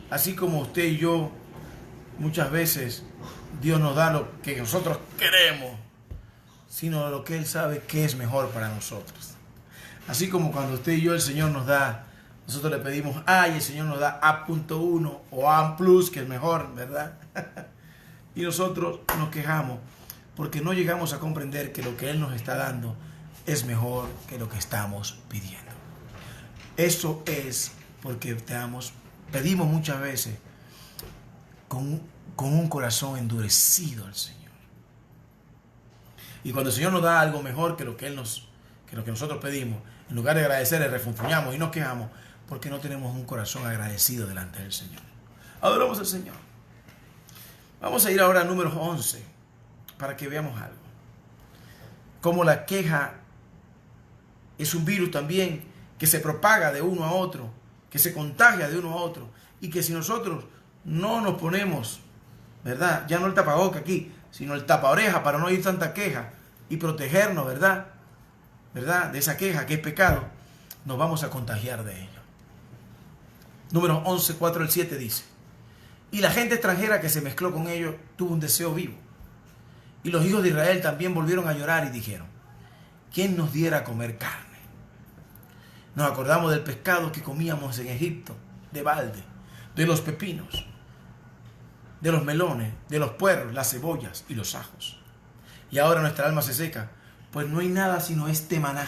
Así como usted y yo, muchas veces Dios nos da lo que nosotros queremos, sino lo que Él sabe que es mejor para nosotros. Así como cuando usted y yo, el Señor nos da, nosotros le pedimos A y el Señor nos da A.1 o A+, que es mejor, ¿verdad? Y nosotros nos quejamos porque no llegamos a comprender que lo que Él nos está dando es mejor que lo que estamos pidiendo. Eso es porque pedimos muchas veces con un corazón endurecido al Señor. Y cuando el Señor nos da algo mejor que lo que nosotros pedimos, en lugar de agradecer, le refunfuñamos y nos quejamos porque no tenemos un corazón agradecido delante del Señor. Adoramos al Señor. Vamos a ir ahora al número 11 para que veamos algo. Como la queja es un virus también que se propaga de uno a otro que se contagia de uno a otro, y que si nosotros no nos ponemos, ¿verdad? Ya no el tapaboca aquí, sino el tapa oreja para no oír tanta queja y protegernos, ¿verdad? ¿Verdad? De esa queja que es pecado, nos vamos a contagiar de ello. Números 11, 4 al 7 dice: y la gente extranjera que se mezcló con ellos tuvo un deseo vivo. Y los hijos de Israel también volvieron a llorar y dijeron: ¿quién nos diera a comer carne? Nos acordamos del pescado que comíamos en Egipto, de balde, de los pepinos, de los melones, de los puerros, las cebollas y los ajos. Y ahora nuestra alma se seca, pues no hay nada sino este maná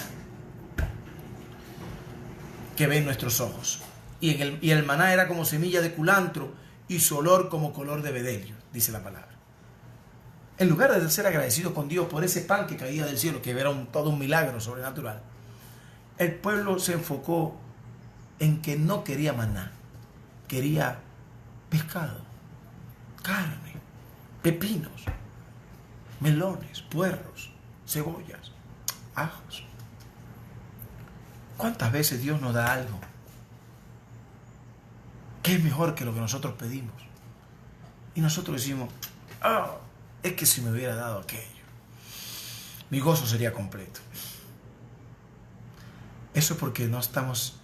que ven nuestros ojos. Y el maná era como semilla de culantro y su olor como color de bedelio, dice la palabra. En lugar de ser agradecido con Dios por ese pan que caía del cielo, que era todo un milagro sobrenatural, el pueblo se enfocó en que no quería maná, quería pescado, carne, pepinos, melones, puerros, cebollas, ajos. ¿Cuántas veces Dios nos da algo que es mejor que lo que nosotros pedimos? Y nosotros decimos: oh, es que si me hubiera dado aquello, mi gozo sería completo. Eso es porque no estamos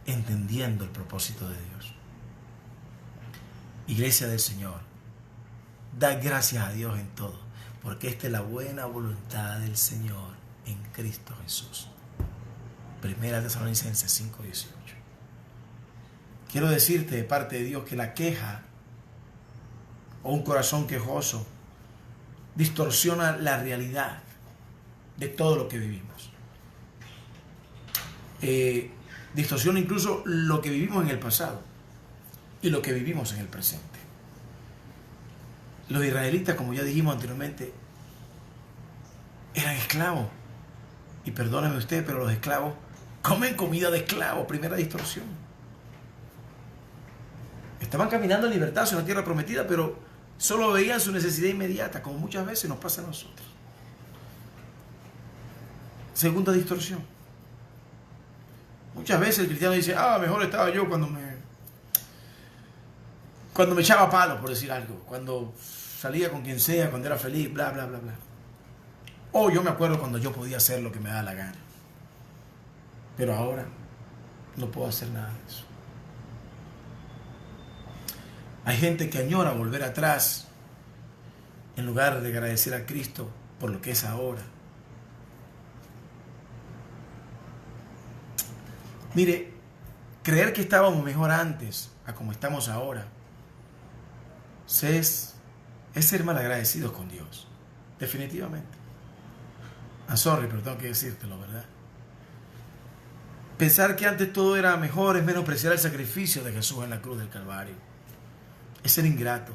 entendiendo el propósito de Dios. Iglesia del Señor, da gracias a Dios en todo, porque esta es la buena voluntad del Señor en Cristo Jesús. Primera Tesalonicenses 5:18. Quiero decirte de parte de Dios que la queja o un corazón quejoso distorsiona la realidad de todo lo que vivimos. Distorsiona incluso lo que vivimos en el pasado y lo que vivimos en el presente. Los israelitas, como ya dijimos anteriormente, eran esclavos. Y perdónenme usted, pero los esclavos comen comida de esclavos. Primera distorsión. Estaban caminando en libertad hacia una tierra prometida, pero solo veían su necesidad inmediata, como muchas veces nos pasa a nosotros. Segunda distorsión. Muchas veces el cristiano dice: mejor estaba yo cuando me echaba palos, por decir algo, cuando salía con quien sea, cuando era feliz, bla, bla, bla, bla. O yo me acuerdo cuando yo podía hacer lo que me da la gana. Pero ahora no puedo hacer nada de eso. Hay gente que añora volver atrás en lugar de agradecer a Cristo por lo que es ahora. Mire, creer que estábamos mejor antes a como estamos ahora es ser malagradecidos con Dios. Definitivamente. Sorry, pero tengo que decírtelo, ¿verdad? Pensar que antes todo era mejor es menospreciar el sacrificio de Jesús en la cruz del Calvario. Es ser ingrato.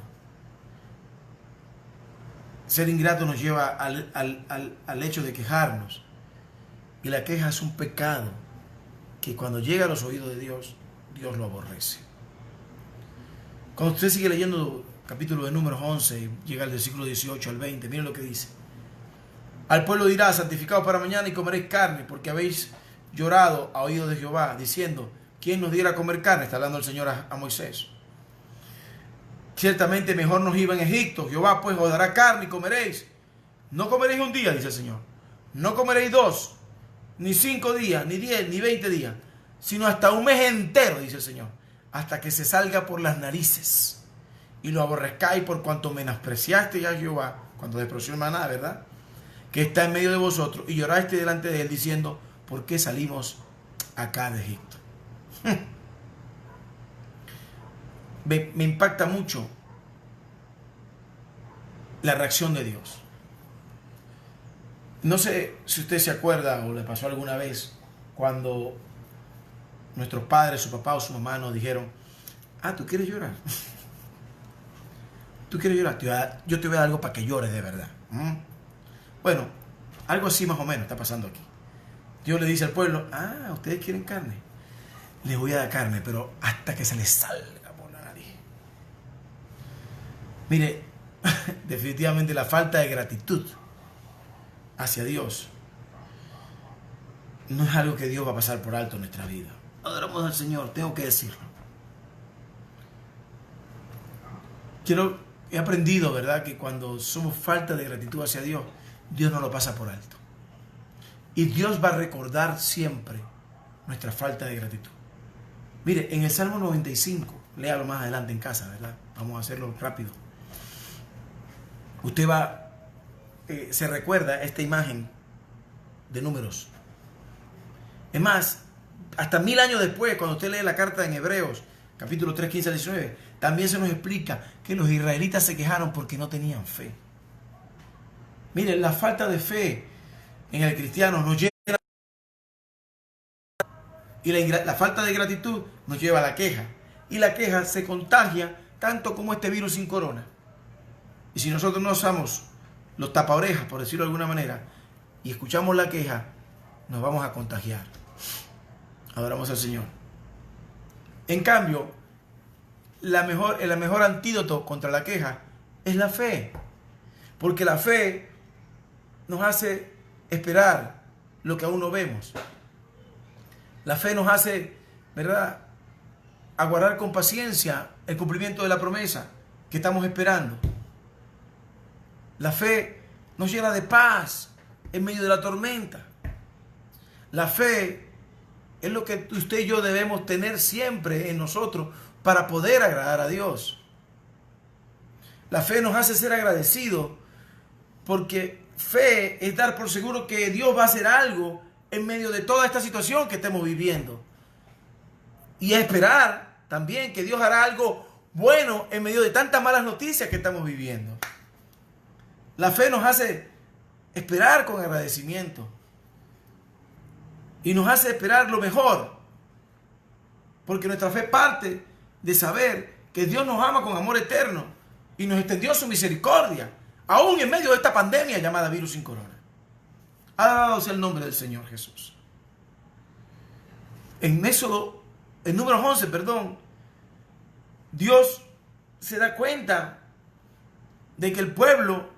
Ser ingrato nos lleva al hecho de quejarnos. Y la queja es un pecado que cuando llega a los oídos de Dios, Dios lo aborrece. Cuando usted sigue leyendo capítulo de Números 11 y llega al versículo 18 al 20, miren lo que dice. Al pueblo dirá: santificaos para mañana y comeréis carne, porque habéis llorado a oídos de Jehová, diciendo: ¿quién nos diera a comer carne? Está hablando el Señor a Moisés. Ciertamente mejor nos iba en Egipto. Jehová pues os dará carne y comeréis. No comeréis un día, dice el Señor. No comeréis 2, ni 5 días, ni 10, ni 20 días, sino hasta un mes entero, dice el Señor, hasta que se salga por las narices y lo aborrezcáis por cuanto menospreciasteis a Jehová, cuando despreció el maná, ¿verdad?, que está en medio de vosotros, y lloraste delante de él diciendo: ¿por qué salimos acá de Egipto? Me impacta mucho la reacción de Dios. No sé si usted se acuerda o le pasó alguna vez cuando nuestros padres, su papá o su mamá nos dijeron: ¿tú quieres llorar? ¿Tú quieres llorar? Yo te voy a dar algo para que llores de verdad. Bueno, algo así más o menos está pasando aquí. Dios le dice al pueblo: ¿ustedes quieren carne? Les voy a dar carne, pero hasta que se les salga por la nariz. Mire, definitivamente la falta de gratitud hacia Dios no es algo que Dios va a pasar por alto en nuestra vida. Adoramos al Señor, tengo que decirlo. He aprendido, ¿verdad?, que cuando somos falta de gratitud hacia Dios, Dios no lo pasa por alto. Y Dios va a recordar siempre nuestra falta de gratitud. Mire, en el Salmo 95, léalo más adelante en casa, ¿verdad? Vamos a hacerlo rápido. Usted se recuerda esta imagen de Números. Es más, hasta 1000 años después, cuando usted lee la carta en Hebreos, capítulo 3, 15 al 19, también se nos explica que los israelitas se quejaron porque no tenían fe. Miren, la falta de fe en el cristiano nos lleva, y la falta de gratitud nos lleva a la queja. Y la queja se contagia tanto como este virus sin corona. Y si nosotros no usamos los tapaorejas, por decirlo de alguna manera, y escuchamos la queja, nos vamos a contagiar. Adoramos al Señor. En cambio, el mejor antídoto contra la queja es la fe. Porque la fe nos hace esperar lo que aún no vemos. La fe nos hace, ¿verdad?, aguardar con paciencia el cumplimiento de la promesa que estamos esperando. La fe nos llena de paz en medio de la tormenta. La fe es lo que usted y yo debemos tener siempre en nosotros para poder agradar a Dios. La fe nos hace ser agradecidos porque fe es dar por seguro que Dios va a hacer algo en medio de toda esta situación que estemos viviendo. Y esperar también que Dios hará algo bueno en medio de tantas malas noticias que estamos viviendo. La fe nos hace esperar con agradecimiento. Y nos hace esperar lo mejor. Porque nuestra fe parte de saber que Dios nos ama con amor eterno y nos extendió su misericordia, aún en medio de esta pandemia llamada virus sin corona. Alabado sea el nombre del Señor Jesús. En Números 11, Dios se da cuenta de que el pueblo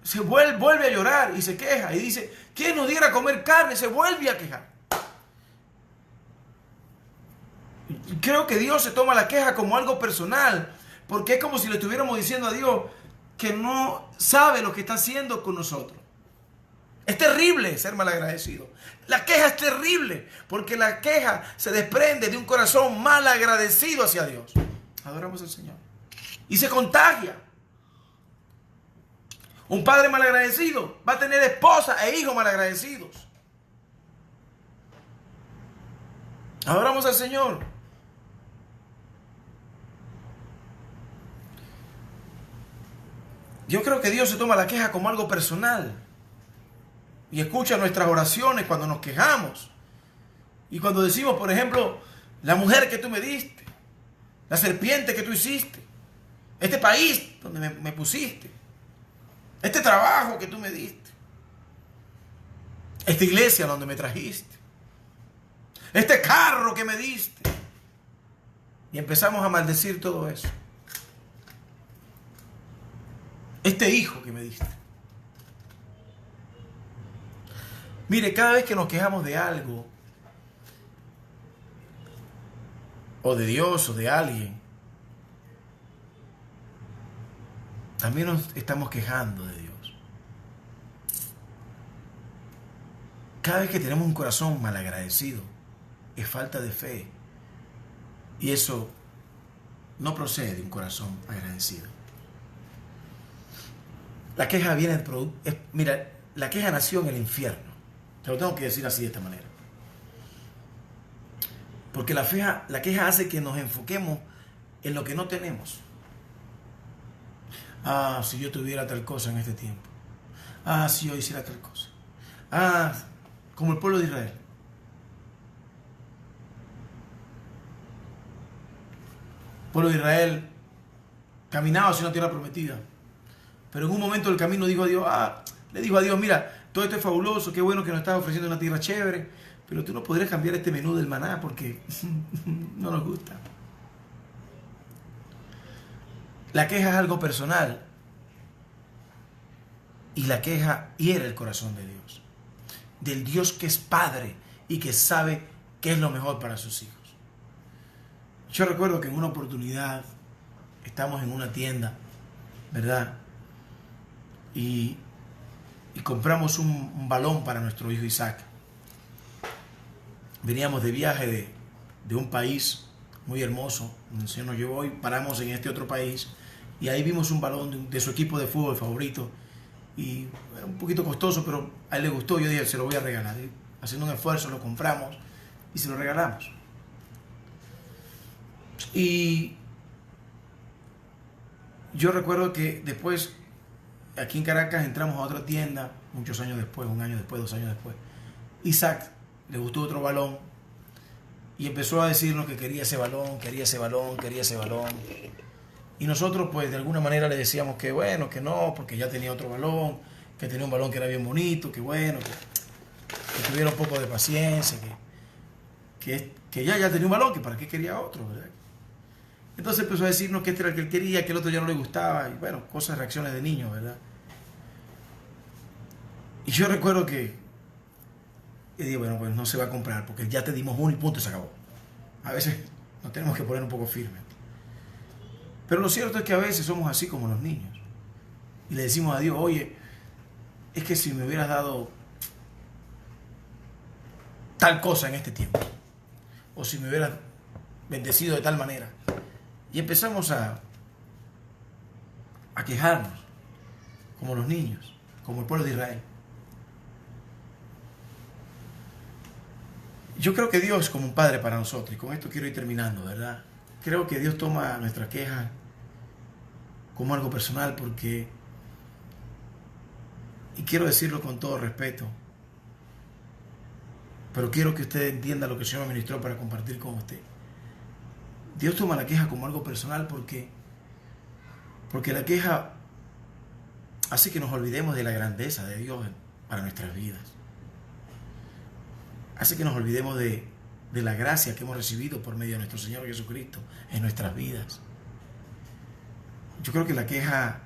se vuelve a llorar y se queja y dice: ¿quién nos diera a comer carne? Se vuelve a quejar. Creo que Dios se toma la queja como algo personal, porque es como si le estuviéramos diciendo a Dios que no sabe lo que está haciendo con nosotros. Es terrible ser malagradecido. La queja es terrible, porque la queja se desprende de un corazón malagradecido hacia Dios. Adoramos al Señor. Y se contagia. Un padre malagradecido va a tener esposa e hijos malagradecidos. Adoramos al Señor. Yo creo que Dios se toma la queja como algo personal. Y escucha nuestras oraciones cuando nos quejamos. Y cuando decimos, por ejemplo, la mujer que tú me diste, la serpiente que tú hiciste, este país donde me pusiste, este trabajo que tú me diste, esta iglesia donde me trajiste, este carro que me diste. Y empezamos a maldecir todo eso. Este hijo que me diste. Mire, cada vez que nos quejamos de algo, o de Dios, o de alguien, también nos estamos quejando de Dios. Cada vez que tenemos un corazón malagradecido, es falta de fe. Y eso no procede de un corazón agradecido. La queja viene mira, la queja nació en el infierno. Te lo tengo que decir así, de esta manera. Porque la queja hace que nos enfoquemos en lo que no tenemos. Ah, si yo tuviera tal cosa en este tiempo. Ah, si yo hiciera tal cosa. Ah, como el pueblo de Israel. El pueblo de Israel caminaba hacia una tierra prometida. Pero en un momento del camino le dijo a Dios, mira, todo esto es fabuloso, qué bueno que nos estás ofreciendo una tierra chévere, pero tú no podrías cambiar este menú del maná porque no nos gusta. La queja es algo personal y la queja hiere el corazón de Dios, del Dios que es Padre y que sabe qué es lo mejor para sus hijos. Yo recuerdo que en una oportunidad estamos en una tienda, ¿verdad? Y compramos un balón para nuestro hijo Isaac. Veníamos de viaje de un país muy hermoso, donde el Señor nos llevó, y paramos en este otro país, y ahí vimos un balón de su equipo de fútbol favorito, y era un poquito costoso, pero a él le gustó. Yo dije, se lo voy a regalar. Y haciendo un esfuerzo lo compramos y se lo regalamos. Y yo recuerdo que después, aquí en Caracas, entramos a otra tienda, muchos años después, 1 año después, 2 años después. Isaac le gustó otro balón y empezó a decirnos que quería ese balón, quería ese balón, quería ese balón. Y nosotros, pues, de alguna manera le decíamos que bueno, que no, porque ya tenía otro balón, que tenía un balón que era bien bonito, que bueno, que tuviera un poco de paciencia, que ya tenía un balón, que para qué quería otro, ¿verdad? Entonces empezó a decirnos que este era el que él quería, que el otro ya no le gustaba, y bueno, cosas, reacciones de niños, ¿verdad? Y yo recuerdo que y digo, bueno, pues no se va a comprar, porque ya te dimos uno y punto, y se acabó. A veces nos tenemos que poner un poco firmes. Pero lo cierto es que a veces somos así como los niños. Y le decimos a Dios, oye, es que si me hubieras dado tal cosa en este tiempo, o si me hubieras bendecido de tal manera. Y empezamos a quejarnos, como los niños, como el pueblo de Israel. Yo creo que Dios es como un padre para nosotros, y con esto quiero ir terminando, ¿verdad? Creo que Dios toma nuestra queja como algo personal, porque, y quiero decirlo con todo respeto, pero quiero que usted entienda lo que el Señor me ministró para compartir con usted. Dios toma la queja como algo personal porque la queja hace que nos olvidemos de la grandeza de Dios para nuestras vidas. Hace que nos olvidemos de la gracia que hemos recibido por medio de nuestro Señor Jesucristo en nuestras vidas. Yo creo que la queja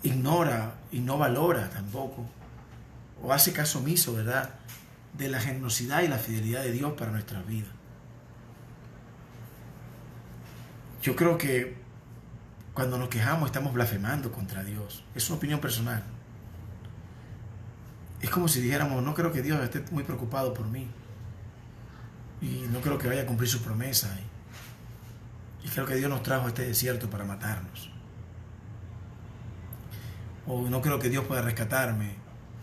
ignora y no valora tampoco, o hace caso omiso, ¿verdad?, de la generosidad y la fidelidad de Dios para nuestras vidas. Yo creo que cuando nos quejamos estamos blasfemando contra Dios. Es una opinión personal. Es como si dijéramos, no creo que Dios esté muy preocupado por mí, y no creo que vaya a cumplir su promesa, y creo que Dios nos trajo a este desierto para matarnos, o no creo que Dios pueda rescatarme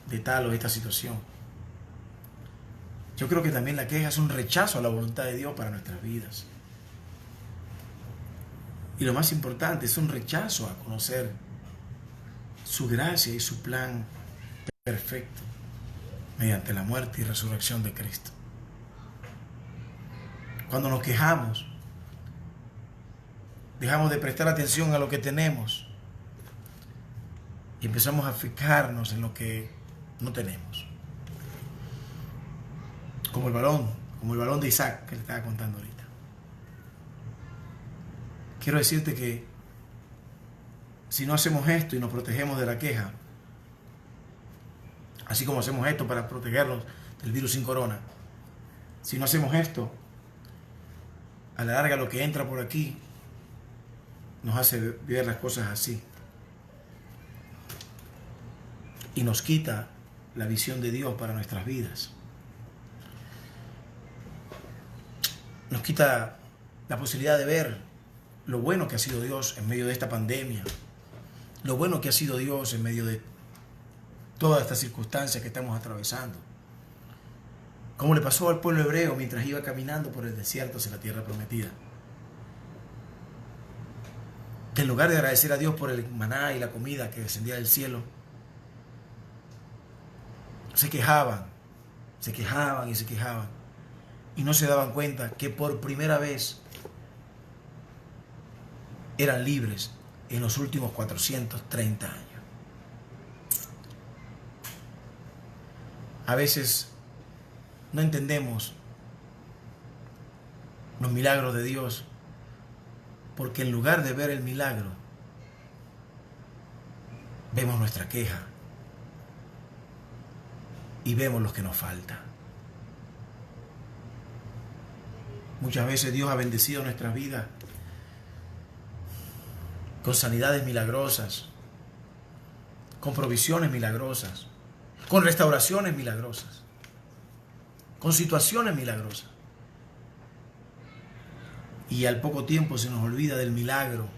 de tal o esta situación. Yo creo que también la queja es un rechazo a la voluntad de Dios para nuestras vidas, y lo más importante, es un rechazo a conocer su gracia y su plan perfecto mediante la muerte y resurrección de Cristo. Cuando nos quejamos, dejamos de prestar atención a lo que tenemos y empezamos a fijarnos en lo que no tenemos. Como el balón de Isaac que le estaba contando ahorita. Quiero decirte que si no hacemos esto y nos protegemos de la queja, así como hacemos esto para protegernos del virus sin corona, si no hacemos esto, a la larga lo que entra por aquí nos hace ver las cosas así y nos quita la visión de Dios para nuestras vidas. Nos quita la posibilidad de ver lo bueno que ha sido Dios en medio de esta pandemia, lo bueno que ha sido Dios en medio de todas estas circunstancias que estamos atravesando. Como le pasó al pueblo hebreo mientras iba caminando por el desierto hacia la tierra prometida. Que en lugar de agradecer a Dios por el maná y la comida que descendía del cielo, se quejaban y se quejaban. Y no se daban cuenta que por primera vez eran libres en los últimos 430 años. A veces no entendemos los milagros de Dios, porque en lugar de ver el milagro, vemos nuestra queja. y vemos lo que nos falta. Muchas veces Dios ha bendecido nuestras vidas con sanidades milagrosas, con provisiones milagrosas, con restauraciones milagrosas, con situaciones milagrosas. Y al poco tiempo se nos olvida del milagro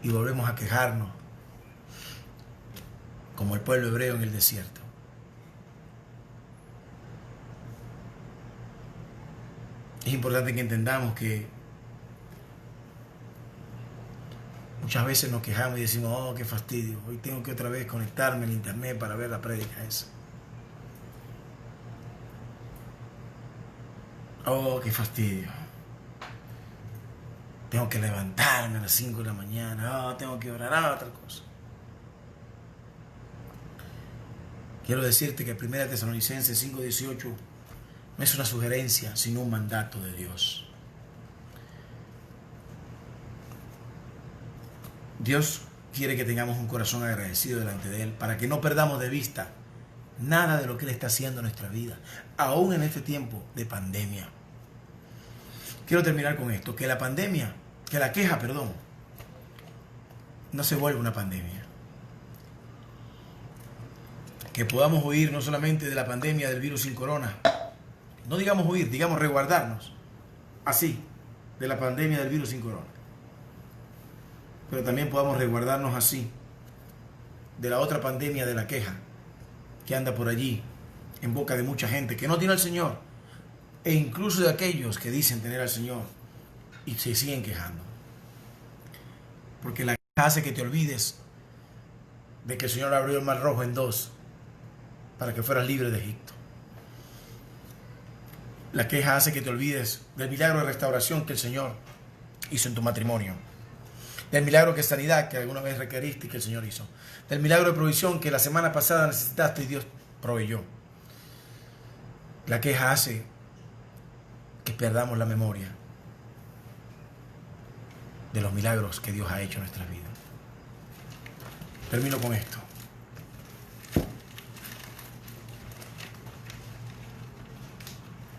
y volvemos a quejarnos como el pueblo hebreo en el desierto. Es importante que entendamos que muchas veces nos quejamos y decimos, oh, qué fastidio, hoy tengo que otra vez conectarme en internet para ver la prédica esa. Oh, qué fastidio. Tengo que levantarme a las 5 de la mañana, oh, tengo que orar, otra cosa. Quiero decirte que 1 Tesalonicenses 5:18 no es una sugerencia, sino un mandato de Dios. Dios quiere que tengamos un corazón agradecido delante de Él para que no perdamos de vista nada de lo que Él está haciendo en nuestra vida, aún en este tiempo de pandemia. Quiero terminar con esto, que la queja, no se vuelva una pandemia. Que podamos huir no solamente de la pandemia del virus sin corona, no digamos huir, digamos resguardarnos, así, de la pandemia del virus sin corona. Pero también podamos resguardarnos así de la otra pandemia de la queja que anda por allí en boca de mucha gente que no tiene al Señor, e incluso de aquellos que dicen tener al Señor y se siguen quejando. Porque la queja hace que te olvides de que el Señor abrió el mar rojo en dos para que fueras libre de Egipto. La queja hace que te olvides del milagro de restauración que el Señor hizo en tu matrimonio, del milagro de sanidad que alguna vez requeriste y que el Señor hizo, del milagro de provisión que la semana pasada necesitaste y Dios proveyó. La queja hace que perdamos la memoria de los milagros que Dios ha hecho en nuestras vidas. Termino con esto.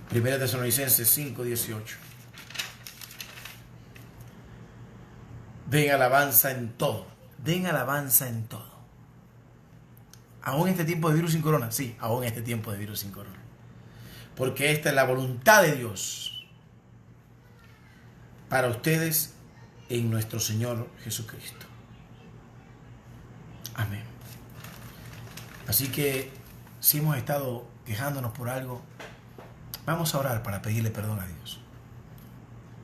Primera Tesalonicenses 5:18. Den alabanza en todo. Den alabanza en todo. Aún en este tiempo de virus sin corona. Sí, aún en este tiempo de virus sin corona. Porque esta es la voluntad de Dios para ustedes en nuestro Señor Jesucristo. Amén. Así que si hemos estado quejándonos por algo, vamos a orar para pedirle perdón a Dios.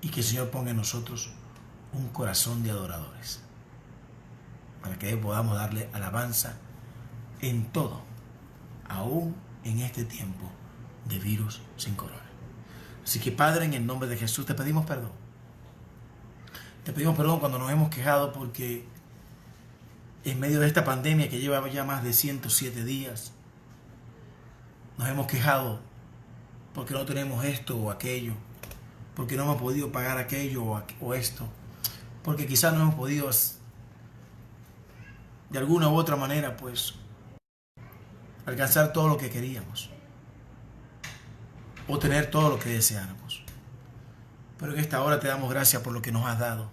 Y que el Señor ponga en nosotros un corazón de adoradores, para que podamos darle alabanza en todo, aún en este tiempo de virus sin corona. Así que, Padre, en el nombre de Jesús te pedimos perdón. Te pedimos perdón cuando nos hemos quejado porque en medio de esta pandemia que lleva ya más de 107 días, nos hemos quejado porque no tenemos esto o aquello, porque no hemos podido pagar aquello o esto, porque quizás no hemos podido de alguna u otra manera pues alcanzar todo lo que queríamos o tener todo lo que deseáramos. Pero en esta hora te damos gracias por lo que nos has dado,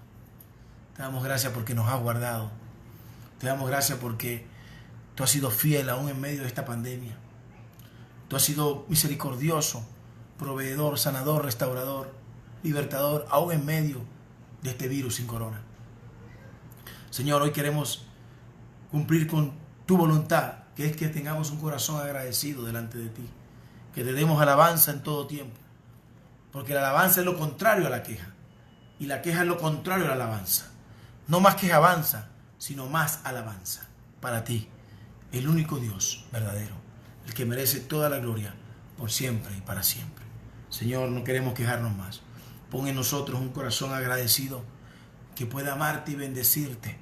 te damos gracias porque nos has guardado, te damos gracias porque tú has sido fiel aún en medio de esta pandemia. Tú has sido misericordioso, proveedor, sanador, restaurador, libertador, aún en medio de este virus sin corona. Señor, hoy queremos cumplir con tu voluntad, que es que tengamos un corazón agradecido delante de ti, que te demos alabanza en todo tiempo, porque la alabanza es lo contrario a la queja, y la queja es lo contrario a la alabanza. No más quejabanza, sino más alabanza para ti, el único Dios verdadero, el que merece toda la gloria por siempre y para siempre. Señor, no queremos quejarnos más. Pon en nosotros un corazón agradecido que pueda amarte y bendecirte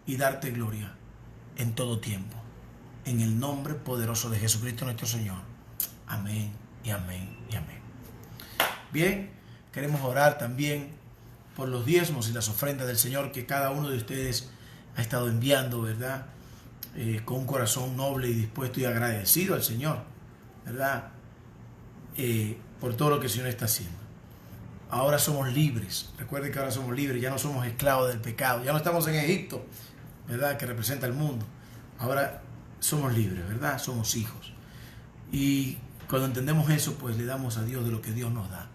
y darte gloria en todo tiempo. En el nombre poderoso de Jesucristo nuestro Señor. Amén y amén y amén. Bien, queremos orar también por los diezmos y las ofrendas del Señor que cada uno de ustedes ha estado enviando, ¿verdad? con un corazón noble y dispuesto y agradecido al Señor, ¿verdad? Por todo lo que el Señor está haciendo. Ahora somos libres. Recuerden que ahora somos libres, ya no somos esclavos del pecado, ya no estamos en Egipto, ¿verdad? Que representa el mundo. Ahora somos libres, ¿verdad? Somos hijos. Y cuando entendemos eso, pues le damos a Dios de lo que Dios nos da.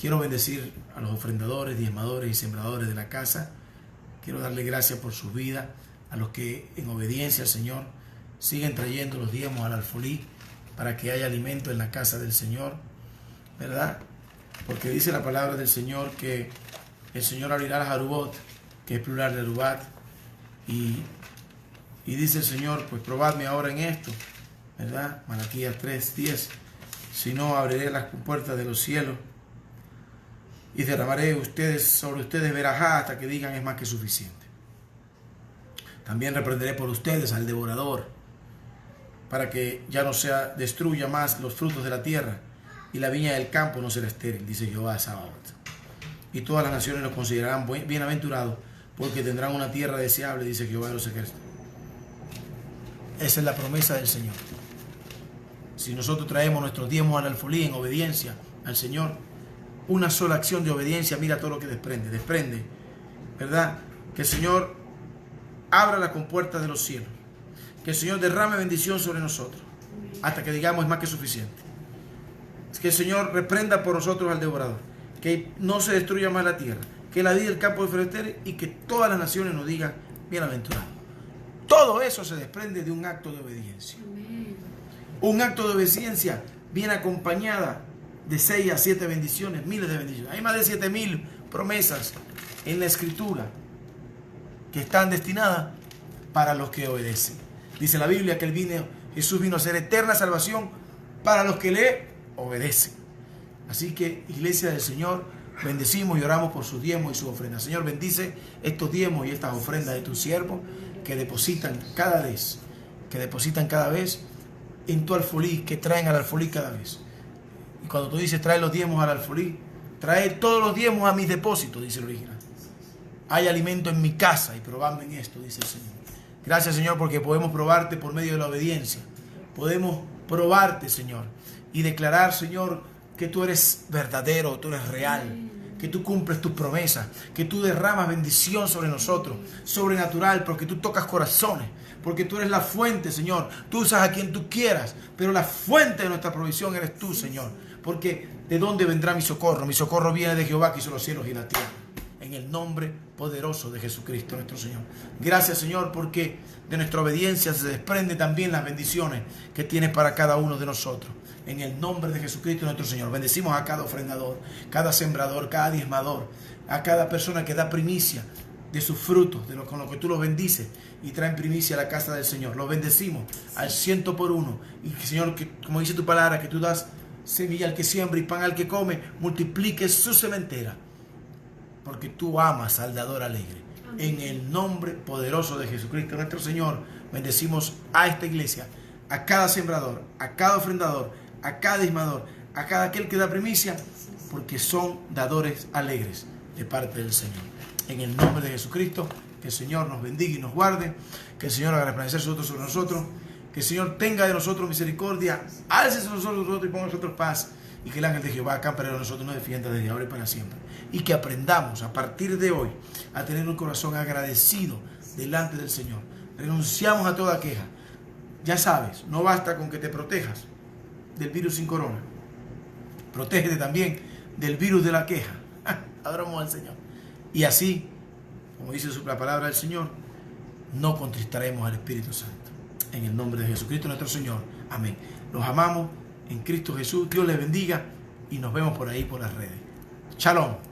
Quiero bendecir a los ofrendadores, diezmadores y sembradores de la casa. Quiero darle gracias por su vida, a los que en obediencia al Señor siguen trayendo los diezmos al alfolí para que haya alimento en la casa del Señor, ¿verdad? Porque dice la palabra del Señor que el Señor abrirá las arubot, que es plural de arubat, y dice el Señor, pues probadme ahora en esto, ¿verdad? Malaquías 3:10, si no abriré las puertas de los cielos y derramaré sobre ustedes verajá hasta que digan es más que suficiente. También reprenderé por ustedes al devorador, para que ya no destruya más los frutos de la tierra, y la viña del campo no será estéril, dice Jehová Sabaoth. Y todas las naciones los considerarán bienaventurados, porque tendrán una tierra deseable, dice Jehová de los ejércitos. Esa es la promesa del Señor. Si nosotros traemos nuestros diezmos al alfolí en obediencia al Señor, una sola acción de obediencia, mira todo lo que desprende, ¿verdad? Que el Señor abra las compuertas de los cielos, que el Señor derrame bendición sobre nosotros, hasta que digamos es más que suficiente. Que el Señor reprenda por nosotros al devorador, que no se destruya más la tierra, que la vida del campo de Feresteri, y que todas las naciones nos digan bienaventurados. Todo eso se desprende de un acto de obediencia. Un acto de obediencia viene acompañada de 6 a 7 bendiciones, miles de bendiciones. Hay más de 7,000 promesas en la Escritura que están destinadas para los que obedecen. Dice la Biblia que Jesús vino a hacer eterna salvación para los que le obedecen. Así que, Iglesia del Señor, bendecimos y oramos por sus diezmos y sus ofrendas. Señor, bendice estos diezmos y estas ofrendas de tus siervos que depositan cada vez en tu alfolí, que traen al alfolí cada vez. Y cuando tú dices trae los diezmos al alfolí, trae todos los diezmos a mis depósitos, dice el original. Hay alimento en mi casa y probadme en esto, dice el Señor. Gracias, Señor, porque podemos probarte por medio de la obediencia. Podemos probarte, Señor, y declarar, Señor, que tú eres verdadero, tú eres real, que tú cumples tus promesas, que tú derramas bendición sobre nosotros, sobrenatural, porque tú tocas corazones, porque tú eres la fuente, Señor. Tú usas a quien tú quieras, pero la fuente de nuestra provisión eres tú, Señor. Porque ¿de dónde vendrá mi socorro? Mi socorro viene de Jehová, que hizo los cielos y la tierra. En el nombre poderoso de Jesucristo nuestro Señor. Gracias, Señor, porque de nuestra obediencia se desprenden también las bendiciones que tienes para cada uno de nosotros. En el nombre de Jesucristo nuestro Señor. Bendecimos a cada ofrendador, cada sembrador, cada diezmador, a cada persona que da primicia de sus frutos, con lo que tú los bendices y traen primicia a la casa del Señor. Los bendecimos al 100 por 1. Y Señor, que como dice tu palabra, que tú das semilla al que siembra y pan al que come, multipliques su sementera, porque tú amas al dador alegre. En el nombre poderoso de Jesucristo nuestro Señor, bendecimos a esta iglesia, a cada sembrador, a cada ofrendador, a cada diezmador, a cada aquel que da primicia, porque son dadores alegres de parte del Señor. En el nombre de Jesucristo, que el Señor nos bendiga y nos guarde, que el Señor haga resplandecer su rostro sobre nosotros, que el Señor tenga de nosotros misericordia, alce sobre nosotros y ponga en nosotros paz, y que el ángel de Jehová acampe de nosotros, nos defienda desde ahora y para siempre. Y que aprendamos a partir de hoy a tener un corazón agradecido delante del Señor. Renunciamos a toda queja. Ya sabes, no basta con que te protejas del virus sin corona. Protégete también del virus de la queja. Adoramos al Señor. Y así, como dice la palabra del Señor, no contristaremos al Espíritu Santo. En el nombre de Jesucristo nuestro Señor. Amén. Los amamos en Cristo Jesús. Dios les bendiga y nos vemos por ahí por las redes. Shalom.